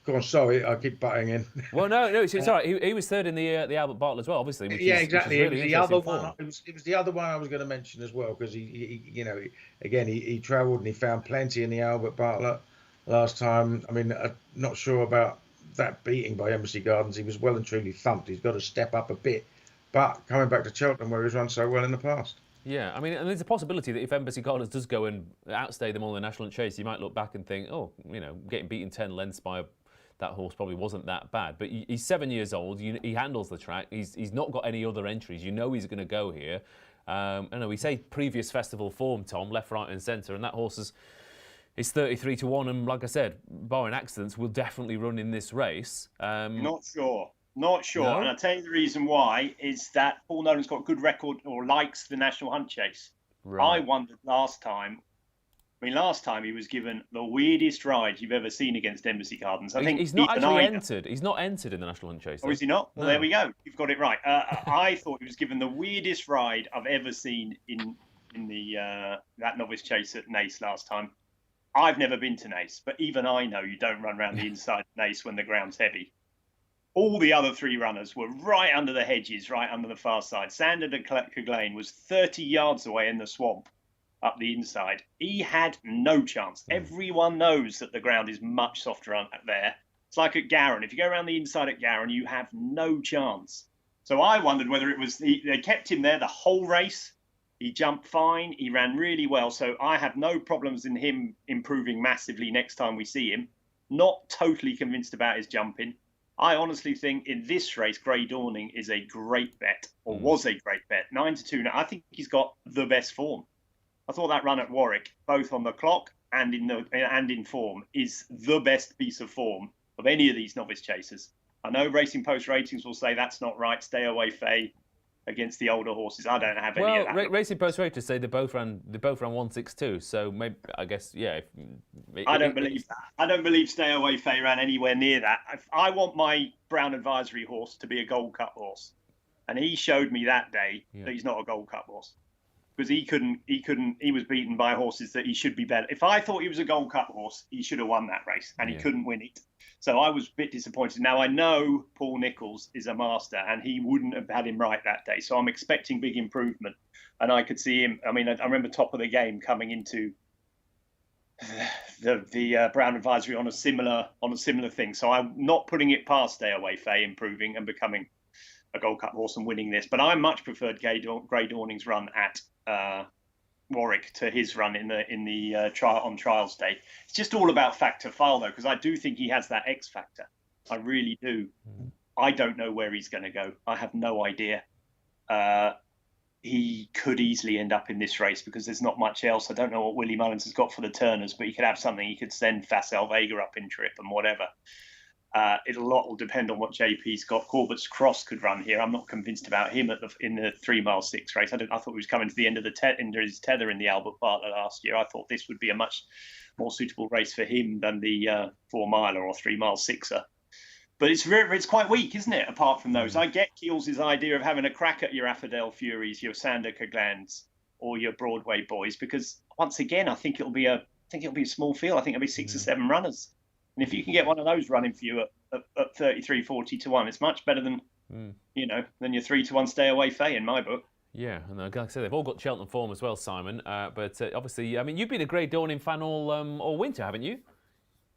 Go on, sorry, I keep butting in. Well, no, it's all right. He was third in the Albert Bartlett as well, obviously. Exactly. Which is really the other one. It was the other one I was going to mention as well, because he travelled and he found plenty in the Albert Bartlett last time. I mean, I'm not sure about that beating by Embassy Gardens. He was well and truly thumped. He's got to step up a bit, but coming back to Cheltenham where he's run so well in the past. Yeah, I mean, and there's a possibility that if Embassy Gardens does go and outstay them all in the National Chase, you might look back and think, getting beaten 10 lengths by that horse probably wasn't that bad. But he's 7 years old. He handles the track. He's not got any other entries. He's going to go here. I know we say previous festival form, Tom, left, right and centre, and that horse is 33-1. And like I said, barring accidents, will definitely run in this race. Not sure. No? And I'll tell you the reason why is that Paul Nolan's got a good record or likes the National Hunt Chase. Right. I wondered last time I mean, last time he was given the weirdest ride you've ever seen against Embassy Gardens. I think he's not even actually I entered. He's not entered in the National Hunt Chase. Oh, is he not? Well, No. there we go. You've got it right. I thought he was given the weirdest ride I've ever seen in the that novice chase at Naas last time. I've never been to Naas, but even I know you don't run around the inside of Naas when the ground's heavy. All the other three runners were right under the hedges, right under the far side. Sander de Clegane was 30 yards away in the swamp up the inside. He had no chance. Everyone knows that the ground is much softer there. It's like at Garran. If you go around the inside at Garran, you have no chance. So I wondered whether it was they kept him there the whole race. He jumped fine. He ran really well. So I have no problems in him improving massively next time we see him. Not totally convinced about his jumping. I honestly think in this race, Grey Dawning is a great bet, or was a great bet. 9-2 now. I think he's got the best form. I thought that run at Warwick, both on the clock and in form, is the best piece of form of any of these novice chasers. I know Racing Post ratings will say that's not right. Stay away, Faye, against the older horses. I don't have any of that. Racing Post ratings say they both ran 162. So maybe I guess I don't believe that. I don't believe Stay Away, Faye ran anywhere near that. I want my Brown Advisory horse to be a Gold Cup horse, and he showed me that day that he's not a Gold Cup horse. Because he was beaten by horses that he should be better. If I thought he was a Gold Cup horse, he should have won that race, and he couldn't win it. So I was a bit disappointed. Now I know Paul Nicholls is a master, and he wouldn't have had him right that day. So I'm expecting big improvement, and I could see him. I mean, I remember top of the game coming into the Brown Advisory on a similar thing. So I'm not putting it past Stay Away, Faye improving and becoming a Gold Cup horse and winning this. But I much preferred Grey Dawning's run at Warwick to his run in the trial on trials day. It's just all about factor file though, because I do think he has that X factor. I really do. I don't know where he's going to go. I have no idea. He could easily end up in this race because there's not much else. I don't know what Willie Mullins has got for the Turners, but he could have something. He could send Facel Vega up in trip and whatever. A lot will depend on what JP's got. Corbett's Cross could run here. I'm not convinced about him in the 3 mile 6 race. I thought he was coming to the end of his tether in the Albert Bartlett last year. I thought this would be a much more suitable race for him than the 4 miler or 3 mile 6er. But it's quite weak, isn't it? Apart from those, I get Keels' idea of having a crack at your Affordale Furies, your Sander Caglands, or your Broadway boys, because once again, I think it'll be a small field. I think it'll be 6 or 7 runners. And if you can get one of those running for you at 33, 40 to 1, it's much better than than your 3 to 1 Stay Away Faye in my book. Yeah, and like I said, they've all got Cheltenham form as well, Simon. But obviously, I mean, you've been a Grey Dawning fan all winter, haven't you?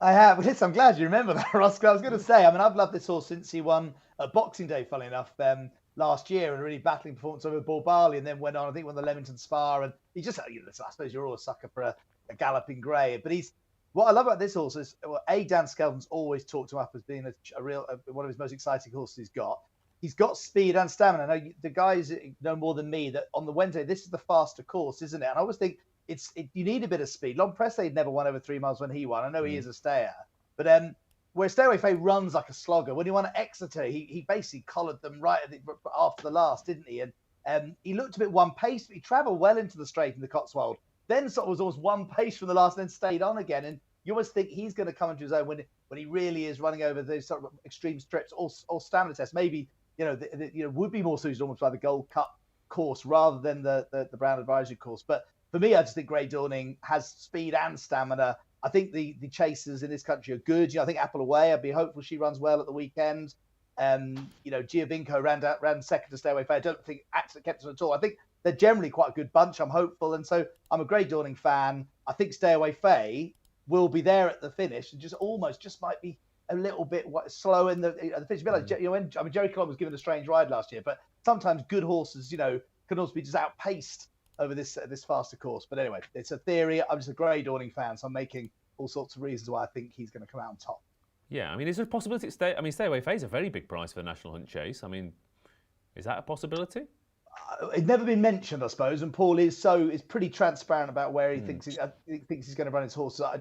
I have. Well, I'm glad you remember that, Ross. I was going to say, I mean, I've loved this horse since he won at Boxing Day, funnily enough, last year, and a really battling performance over Barley, and then went on, I think, won the Leamington Spa, and he just, I suppose you're all a sucker for a galloping grey, but what I love about this horse is, Dan Skelton's always talked him up as being a real one of his most exciting horses he's got. He's got speed and stamina. I know the guys know more than me that on the Wednesday, this is the faster course, isn't it? And I always think you need a bit of speed. Long Presse never won over 3 miles when he won. I know he is a stayer, but where Stay Away Faye runs like a slogger. When he won at Exeter, he basically collared them right after the last, didn't he? And he looked a bit one pace, but he travelled well into the straight in the Cotswold. Then sort of was almost one pace from the last, and then stayed on again. And you always think he's going to come into his own when he really is running over those sort of extreme strips or stamina tests. Maybe would be more suited almost by the Gold Cup course rather than the Brown Advisory course. But for me, I just think Grey Dawning has speed and stamina. I think the chasers in this country are good. I think Apple Away, I'd be hopeful she runs well at the weekend. Giovinco ran second to Stay Away Faye. I don't think accident kept it at all. I think they're generally quite a good bunch. I'm hopeful, and so I'm a Grey Dawning fan. I think Stay Away Faye will be there at the finish and just might be a little bit slow in the finish. Jerry Colon was given a strange ride last year, but sometimes good horses, can also be just outpaced over this faster course. But anyway, it's a theory. I'm just a Grey Dawning fan, so I'm making all sorts of reasons why I think he's going to come out on top. Yeah, I mean, is there a possibility Stay Away Faye is a very big price for the National Hunt Chase. I mean, is that a possibility? It's never been mentioned, I suppose, and Paul is pretty transparent about where he thinks he's going to run his horse. I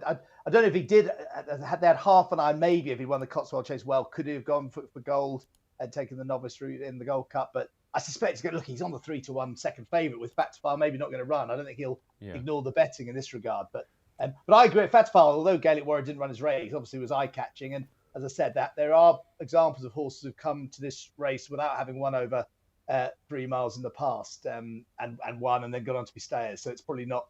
don't know if he did. They had half an eye, maybe if he won the Cotswold Chase well, could he have gone for gold and taken the novice route in the Gold Cup? But I suspect he's on the 3 to 1 second favourite with Factfire maybe not going to run. I don't think he'll ignore the betting in this regard. But But I agree. Fatfal, although Gaelic Warrior didn't run his race, obviously was eye-catching. And as I said, that there are examples of horses who've come to this race without having won over 3 miles in the past, and won and then got on to be stayers. So it's probably not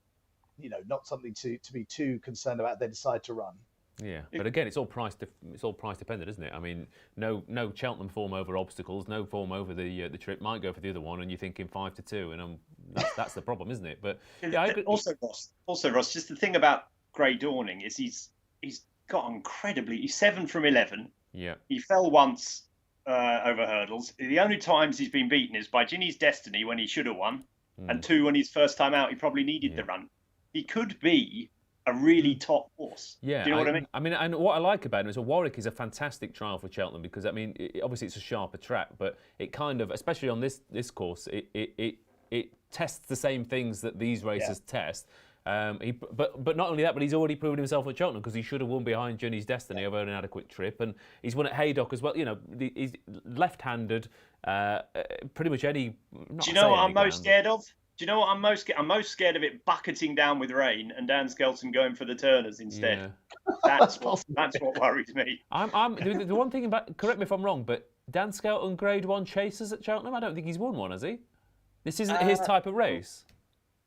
something to be too concerned about if they decide to run. Yeah, but again, it's all price dependent, isn't it? I mean, no Cheltenham form over obstacles, no form over the trip. Might go for the other one, and you're thinking 5-2, and that's the problem, isn't it? But yeah, also Ross, just the thing about Grey Dawning is he's got incredibly. He's 7 from 11. Yeah, he fell once over hurdles. The only times he's been beaten is by Ginny's Destiny when he should have won, and 2 when his first time out he probably needed the run. He could be a really top horse. Yeah, do you know what I mean? I mean, and what I like about him is Warwick is a fantastic trial for Cheltenham because I mean, obviously it's a sharper track, but it kind of, especially on this course, it tests the same things that these races test. But not only that, but he's already proven himself at Cheltenham because he should have won behind Journey's Destiny over an inadequate trip, and he's won at Haydock as well. You know, he's left-handed. Pretty much any. Do you know what I'm most scared of? Do you know what I'm most scared? I'm most scared of it bucketing down with rain and Dan Skelton going for the Turners instead. Yeah. That's what worries me. I'm the one thing about. Correct me if I'm wrong, but Dan Skelton Grade 1 Chasers at Cheltenham. I don't think he's won one, has he? This isn't his type of race.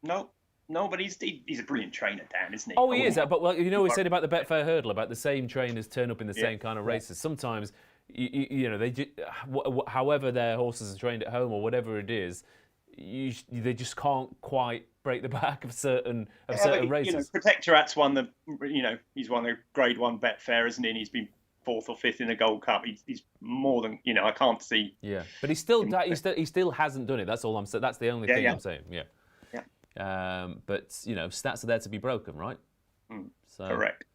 No, but he's a brilliant trainer, Dan, isn't he? Oh, he is. But well, you know, we said about the Betfair Hurdle about the same trainers turn up in the same kind of races. Sometimes, you know, they however their horses are trained at home or whatever it is. They just can't quite break the back of certain races. You know, Protectorat's won he's won the Grade 1 Betfair, isn't he? And he's been 4th or 5th in the Gold Cup. He's more than I can't see. Yeah, but he still hasn't done it. That's all I'm saying. That's the only thing I'm saying. Yeah. But stats are there to be broken, right? So, correct.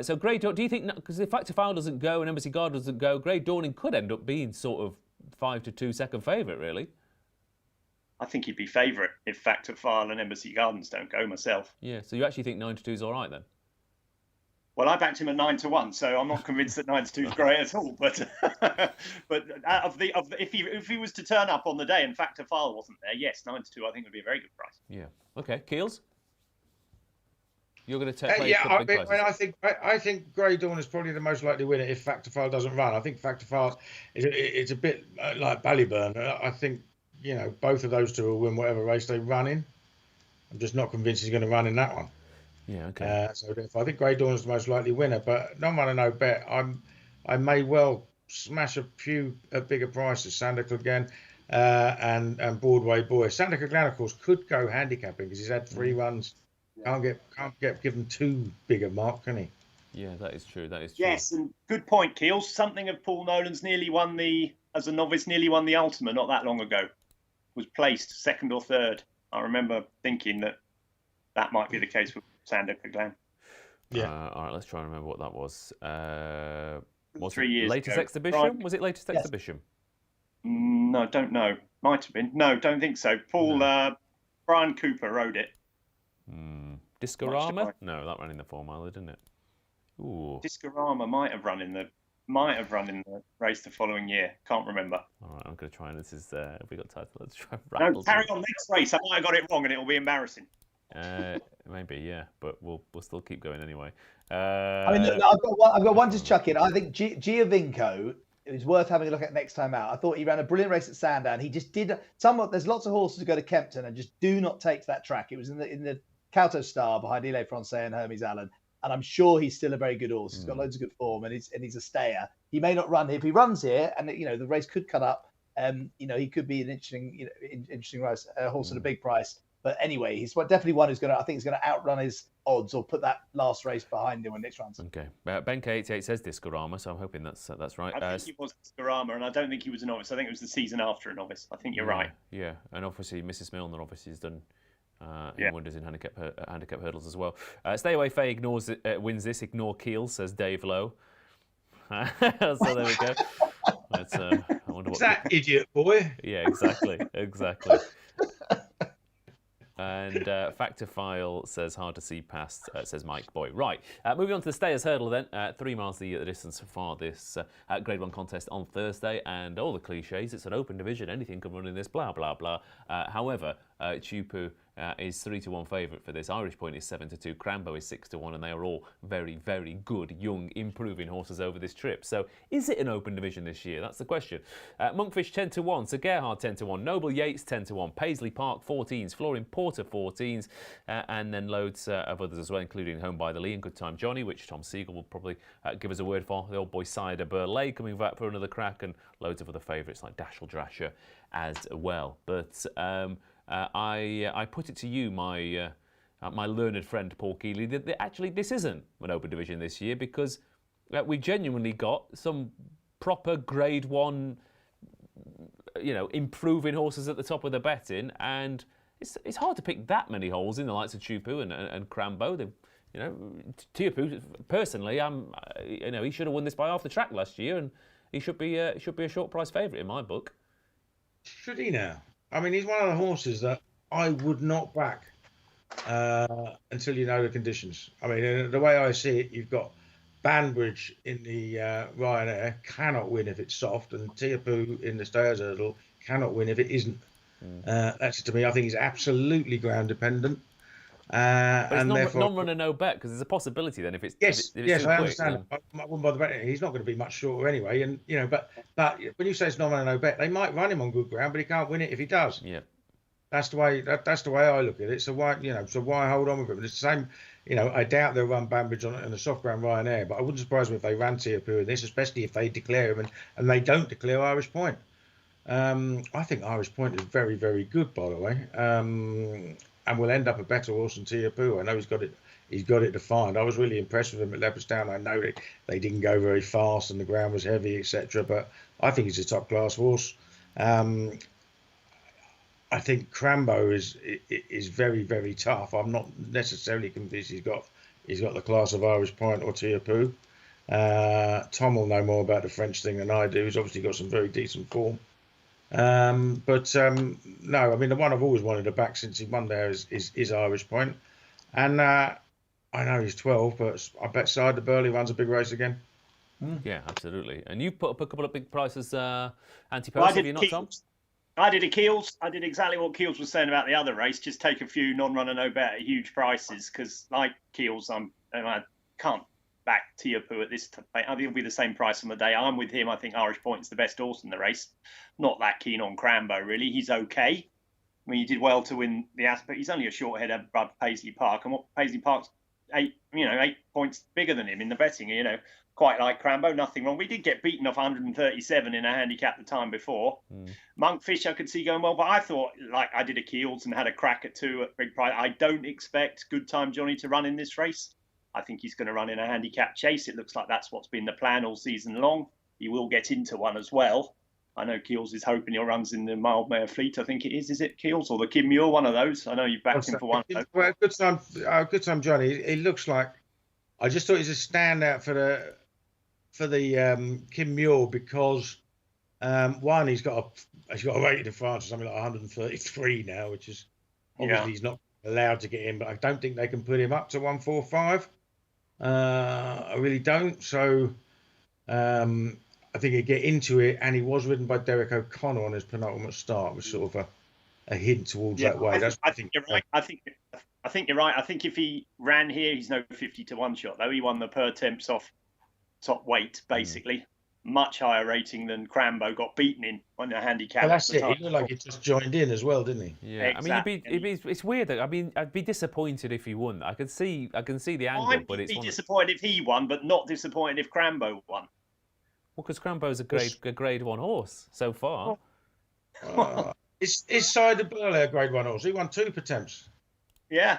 So Grey Dawning, do you think because if Factor File doesn't go and Embassy Guard doesn't go, Grey Dawning could end up being sort of 5-2 second favourite, really? I think he'd be favourite if Factor File and Embassy Gardens don't go myself. Yeah, so you actually think 9-2 is all right then? Well, I backed him at 9-1, so I'm not convinced that 9-2 is great at all. But if he was to turn up on the day and Factor File wasn't there, yes, 9-2 I think would be a very good price. Yeah. Okay, Keels. You're going to take. I think Grey Dawn is probably the most likely winner if Factor File doesn't run. I think Factor File it's a bit like Ballyburn. I think. Both of those two will win whatever race they run in. I'm just not convinced he's going to run in that one. Yeah, okay. So I think Grey Dawn is the most likely winner, but no one no bet. I may well smash a few at bigger prices. Sandock again and Broadway Boy. Sandock again, of course, could go handicapping because he's had 3 runs. Can't get given too big a mark, can he? Yeah, that is true. Yes, and good point, Keel. Something of Paul Nolan's as a novice, nearly won the Ultima not that long ago. Was placed 2nd or 3rd. I remember thinking that might be the case with Sandock Glen. Yeah. All right, let's try and remember what that was. Was 3 it years latest ago. exhibition? Right. Was it latest exhibition? No, don't know. Might have been. No, don't think so. Brian Cooper rode it. Discorama? No, that ran in the 4 mile, didn't it? Ooh. Discorama might have run in the race the following year. Can't remember. All right, I'm going to try and this is have we got time? Let's try and rattle. No, carry on next race. I might have got it wrong and it'll be embarrassing. Maybe, yeah, but we'll still keep going anyway. I've got one to chuck in. I think Giovinco is worth having a look at next time out. I thought he ran a brilliant race at Sandown. He just did there's lots of horses who go to Kempton and just do not take to that track. It was in the Kauto Star behind Ile Francais and Hermes Allen. And I'm sure he's still a very good horse. He's got loads of good form, and he's a stayer. He may not run. If he runs here, and the race could cut up, he could be an interesting race, horse at a big price. But anyway, he's definitely one who's going to outrun his odds or put that last race behind him when Nick's runs. Okay. Ben K88 says Discorama, so I'm hoping that's right. I think he was Discorama, and I don't think he was a novice. I think it was the season after a novice. I think you're right. Yeah, and obviously Mrs. Milner obviously has done wonders in handicap hurdles as well. Stay Away Faye wins this. Ignore Keel, says Dave Lowe. So there we go. I wonder what that idiot boy. Yeah, exactly. And Factor File says hard to see past, says Mike Boy. Right, moving on to the Stayers Hurdle then. 3 miles the distance for this Grade 1 contest on Thursday. And all the cliches, it's an open division, anything can run in this, blah, blah, blah. However, Chupu is 3-1 favourite for this. Irish Point is 7-2. Crambo is 6-1, and they are all very, very good, young, improving horses over this trip. So, is it an open division this year? That's the question. Monkfish 10-1, Sir Gerhard 10-1, Noble Yates 10-1, Paisley Park 14s, Flooring Porter 14s, and then loads of others as well, including Home by the Lee and Good Time Johnny, which Tom Segal will probably give us a word for. The old boy Cider Burley coming back for another crack, and loads of other favourites like Dashel Drasher as well. But I put it to you, my learned friend Paul Kealy, that actually this isn't an open division this year, because we genuinely got some proper Grade 1, improving horses at the top of the betting, and it's hard to pick that many holes in the likes of Chupu and Crambo. Teahupoo, personally, he should have won this by half the track last year, and he should be a short price favourite in my book. Should he now? I mean, he's one of the horses that I would not back until you know the conditions. I mean, the way I see it, you've got Banbridge in the Ryanair, cannot win if it's soft, and Teahupoo in the Stayers Hurdle cannot win if it isn't. That's to me. I think he's absolutely ground dependent. But and it's therefore, non-run and no bet, because there's a possibility then if it's yes, if it's yes, too I quick, understand. I wouldn't bother betting. He's not going to be much shorter anyway, and but when you say it's non-run and no bet, they might run him on good ground, but he can't win it if he does. Yeah, that's the way. That's the way I look at it. So why hold on with it? But it's the same. I doubt they'll run Banbridge on a soft ground Ryanair, but I wouldn't surprise me if they ran Teahupoo in this, especially if they declare him and they don't declare Irish Point. I think Irish Point is very, very good, by the way, and will end up a better horse than Teahupoo. I know he's got it defined. I was really impressed with him at Leopardstown. I know they didn't go very fast and the ground was heavy, etc. But I think he's a top class horse. I think Crambo is very, very tough. I'm not necessarily convinced he's got the class of Irish Point or Teahupoo. Tom will know more about the French thing than I do. He's obviously got some very decent form. No, I mean, the one I've always wanted to back since he won there is Irish Point. And I know he's 12, but I bet Cider Burley runs a big race again. Yeah, absolutely. And you've put up a couple of big prices, anti-post, have you not, Tom? I did a Keels. I did exactly what Keels was saying about the other race. Just take a few non-run and no bet at huge prices, because like Keels, I can't back Teahupoo at this. I think it'll be the same price on the day. I'm with him. I think Irish Point's the best horse in the race. Not that keen on Crambo, really. He's okay. I mean, he did well to win the Aspect. He's only a short head above Paisley Park, and what Paisley Park's 8 points bigger than him in the betting. Quite like Crambo, nothing wrong. We did get beaten off 137 in a handicap the time before. Monkfish I could see going well, but I thought, like I did a Keels and had a crack at 2 at big price. I don't expect Good Time Johnny to run in this race. I think he's going to run in a handicap chase. It looks like that's what's been the plan all season long. He will get into one as well. I know Keels is hoping he runs in the Mild Mare Fleet. I think it is. Is it Keels or the Kim Muir? One of those. I know you've backed him for one. Well, Good Time Johnny. He looks like. I just thought he's a standout for the Kim Muir because one, he's got a rating in France of something like 133 now, which is obviously he's not allowed to get in, but I don't think they can put him up to 145. I really don't. So I think he'd get into it, and he was ridden by Derek O'Connor on his penultimate start, was sort of a hint towards that way. I think you're right. I think you're right. I think if he ran here, he's no 50-1 shot, though. He won the per temps off top weight, basically. Much higher rating than Crambo, got beaten in on the handicap. Well, that's it. He looked like he just joined in as well, didn't he? Yeah, exactly. I mean, it's weird. I mean, I'd be disappointed if he won. I can see the angle, but it's. I'd be disappointed if he won, but not disappointed if Crambo won. Well, because Crambo's a grade 1 horse so far. Is Cider Burley a grade 1 horse? He won 2 attempts. Yeah,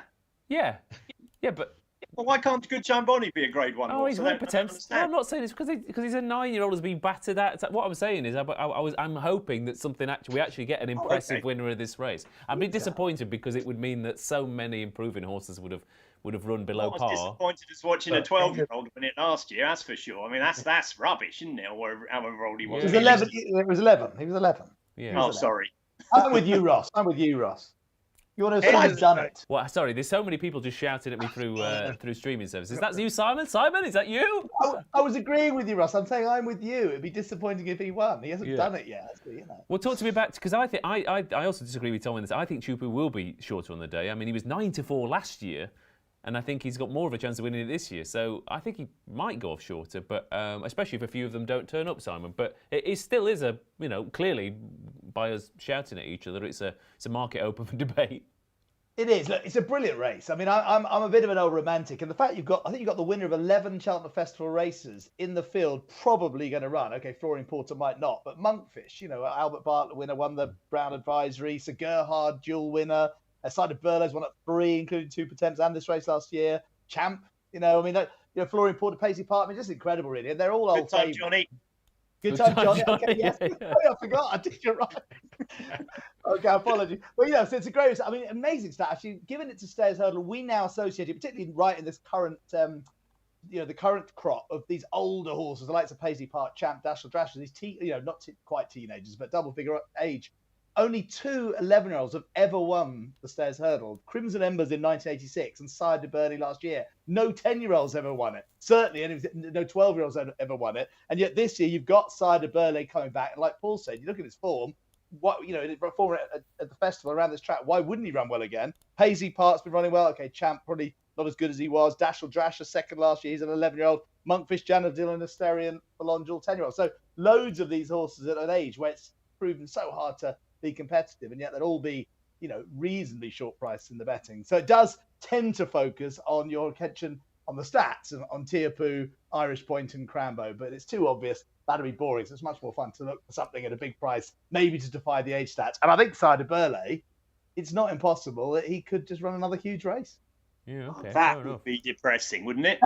but. Well, why can't Good Time Bonnie be a grade 1 horse? He's won attempts. No, I'm not saying this because he's a 9-year-old who's been battered at. What I'm saying is I'm hoping that we actually get an impressive winner of this race. I'd be disappointed because it would mean that so many improving horses would have run below par. I was disappointed as watching a 12-year-old win it last year, that's for sure. I mean, that's rubbish, isn't it? Or however old he was. He was 11. It was 11. He was 11. Yeah. Oh, sorry. I'm with you, Ross. You want to say he's done it? Well, sorry, there's so many people just shouting at me through streaming services. Is that you, Simon? Simon, is that you? I was agreeing with you, Ross. I'm saying I'm with you. It'd be disappointing if he won. He hasn't done it yet, has he? Well, talk to me about, because I think I also disagree with Tom in this. I think Chupu will be shorter on the day. I mean, he was 9-4 last year, and I think he's got more of a chance of winning it this year. So I think he might go off shorter, but especially if a few of them don't turn up, Simon. But it still is clearly by us shouting at each other, it's a market open for debate. It is. Look, it's a brilliant race. I mean, I'm a bit of an old romantic, and the fact I think you've got the winner of 11 Cheltenham Festival races in the field, probably going to run. Okay, Flooring Porter might not, but Monkfish, Albert Bartlett winner, won the Brown Advisory. Sir Gerhard, dual winner. Cider Burley's won at 3, including 2 Patents and this race last year. Champ, Flooring Porter, Paisley Park. I mean, just incredible, really. And they're all old favourites. Johnny. Good time, Johnny. Okay, yes. Yeah. Oh, I forgot. I did. You're right. Okay, apologies. But so it's a great. I mean, amazing stat. Actually, given it's a stairs hurdle, we now associate it, particularly right in this current, the current crop of these older horses, the likes of Paisley Park, Champ, Dashel, Drasher. These not quite teenagers, but double figure age. Only 2 11-year-olds have ever won the stairs hurdle. Crimson Embers in 1986 and Cider Burley last year. No 10-year-olds ever won it. Certainly, no 12-year-olds ever won it. And yet this year, you've got Cider Burley coming back. And like Paul said, you look at his form. Form at the festival around this track. Why wouldn't he run well again? Paisley Park's been running well. Okay, Champ probably not as good as he was. Dashel Drasher second last year. He's an 11-year-old. Monkfish, Janet Dillon, Asterion, Belongel, 10-year-old. So loads of these horses at an age where it's proven so hard to be competitive, and yet they'll all be, reasonably short priced in the betting. So it does tend to focus on your attention on the stats and on Teahupoo, Irish Point, and Crambo. But it's too obvious. That'd be boring. So it's much more fun to look for something at a big price, maybe to defy the age stats. And I think Cider Burley, it's not impossible that he could just run another huge race. Yeah, okay. That would be depressing, wouldn't it?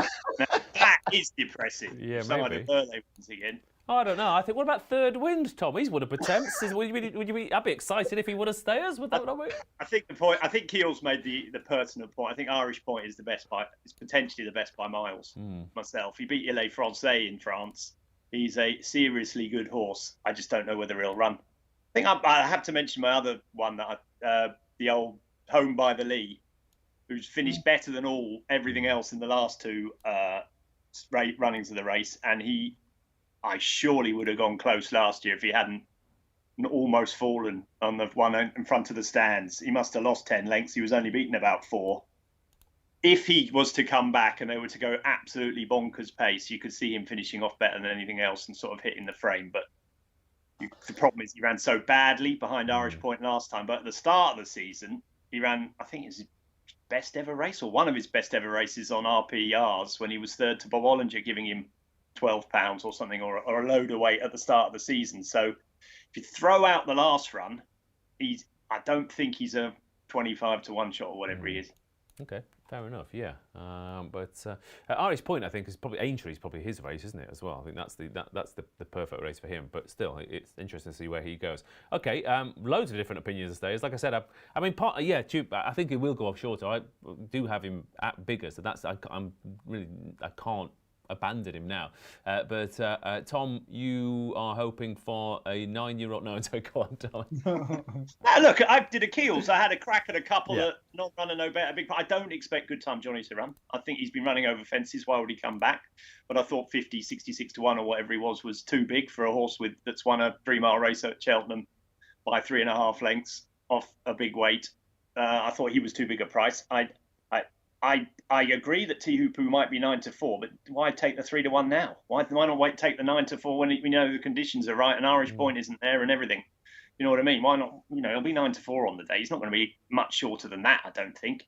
That is depressing. Yeah, maybe. Burley once again. I don't know. I think, what about Third Wind, Tom? He's won a Patents. I'd be excited if he won a Stayers. Would that not be? I think the point. I think Keel's made the pertinent point. I think Irish Point is potentially the best by miles. Myself, he beat Ile Francais in France. He's a seriously good horse. I just don't know whether he'll run. I think I have to mention my other one the old Home by the Lee, who's finished better than everything else in the last 2 runnings of the race, and I surely would have gone close last year if he hadn't almost fallen on the one in front of the stands. He must have lost 10 lengths. He was only beaten about 4. If he was to come back and they were to go absolutely bonkers pace, you could see him finishing off better than anything else and sort of hitting the frame. But the problem is he ran so badly behind Irish Point last time. But at the start of the season, he ran, I think it's his best ever race, or one of his best ever races on RPRs, when he was third to Bob Ollinger, giving him 12 pounds or something, or a load of weight at the start of the season. So if you throw out the last run, I don't think he's a 25 to 1 shot or whatever he is. Okay, fair enough. Yeah, but Irish Point, I think, is probably Aintree is probably his race, isn't it? As well, I think that's the perfect race for him. But still, it's interesting to see where he goes. Okay, loads of different opinions today. Like I said, I mean, I think he will go off shorter. I do have him at bigger, so I can't abandon him now. But Tom, you are hoping for a 9-year-old. No, go on, Tom. Look, I did a Keels. I had a crack at a couple that not running no better. I don't expect Good Time Johnny to run. I think he's been running over fences. Why would he come back? But I thought 50, 66 to 1 or whatever he was too big for a horse that's won a 3-mile race at Cheltenham by 3.5 lengths off a big weight. I thought he was too big a price. I agree that Teahupoo might be 9-4, but why take the 3-1 now? Why not take the 9-4 when we know the conditions are right and Irish Point isn't there and everything? You know what I mean? Why not? He'll be 9-4 on the day. He's not going to be much shorter than that, I don't think.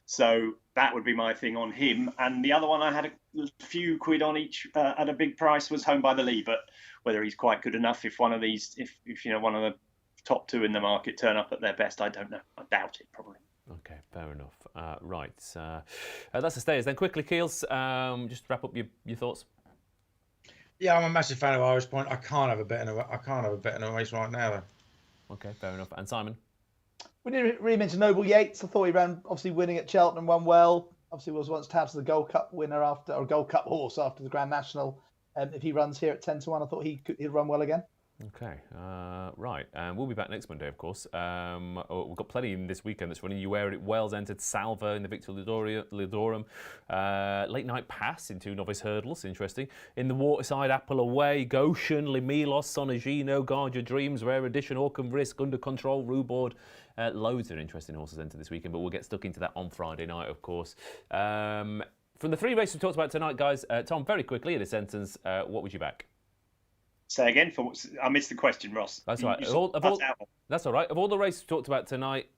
So that would be my thing on him. And the other one I had a few quid on each at a big price was Home by the Lee. But whether he's quite good enough, if one of these, if one of the top 2 in the market turn up at their best, I don't know. I doubt it, probably. Okay, fair enough. Right, that's the Stayers. Then quickly, Keels, just wrap up your thoughts. Yeah, I'm a massive fan of Irish Point. I can't have a bet in a race right now, though. Okay, fair enough. And Simon? We didn't really mention Noble Yates. I thought he ran, obviously winning at Cheltenham, won well. Obviously was once tabbed as the Gold Cup winner or Gold Cup horse after the Grand National. If he runs here at 10-1, I thought he'd run well again. Okay, right. We'll be back next Monday, of course. We've got plenty in this weekend that's running. You wear it. Wales entered Salva in the Victor Lidorum. Late night pass into novice hurdles. Interesting. In the Waterside, Apple Away, Goshen, Limilos, Sonagino, Guard Your Dreams, Rare Edition, Orcam Risk, Under Control, Rubord. Loads of interesting horses entered this weekend, but we'll get stuck into that on Friday night, of course. From the 3 races we talked about tonight, guys, Tom, very quickly in a sentence, what would you back? Say again. I missed the question, Ross. That's all right. That's all right. Of all the races we talked about tonight,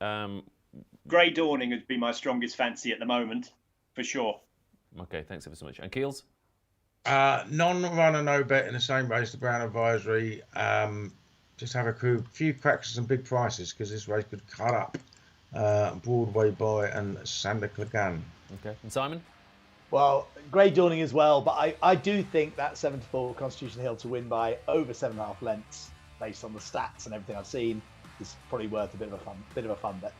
Grey Dawning would be my strongest fancy at the moment, for sure. Okay, thanks ever so much. And Keels? Non-runner, no bet in the same race, the Brown Advisory. Just have a few cracks and big prices because this race could cut up. Broadway Boy and Sander Clegane. Okay, and Simon? Well, Grey Dawning as well, but I do think that 74 Constitution Hill to win by over 7.5 lengths, based on the stats and everything I've seen, is probably worth a bit of a fun bet.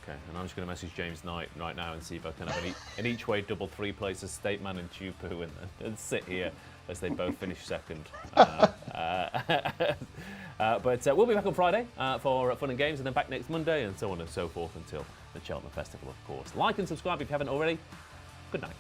Okay, and I'm just going to message James Knight right now and see if I can have an each way double 3 places, State Man and Tupu, and sit here as they both finish second. But we'll be back on Friday for fun and games, and then back next Monday, and so on and so forth until the Cheltenham Festival, of course. Like and subscribe if you haven't already. Good night.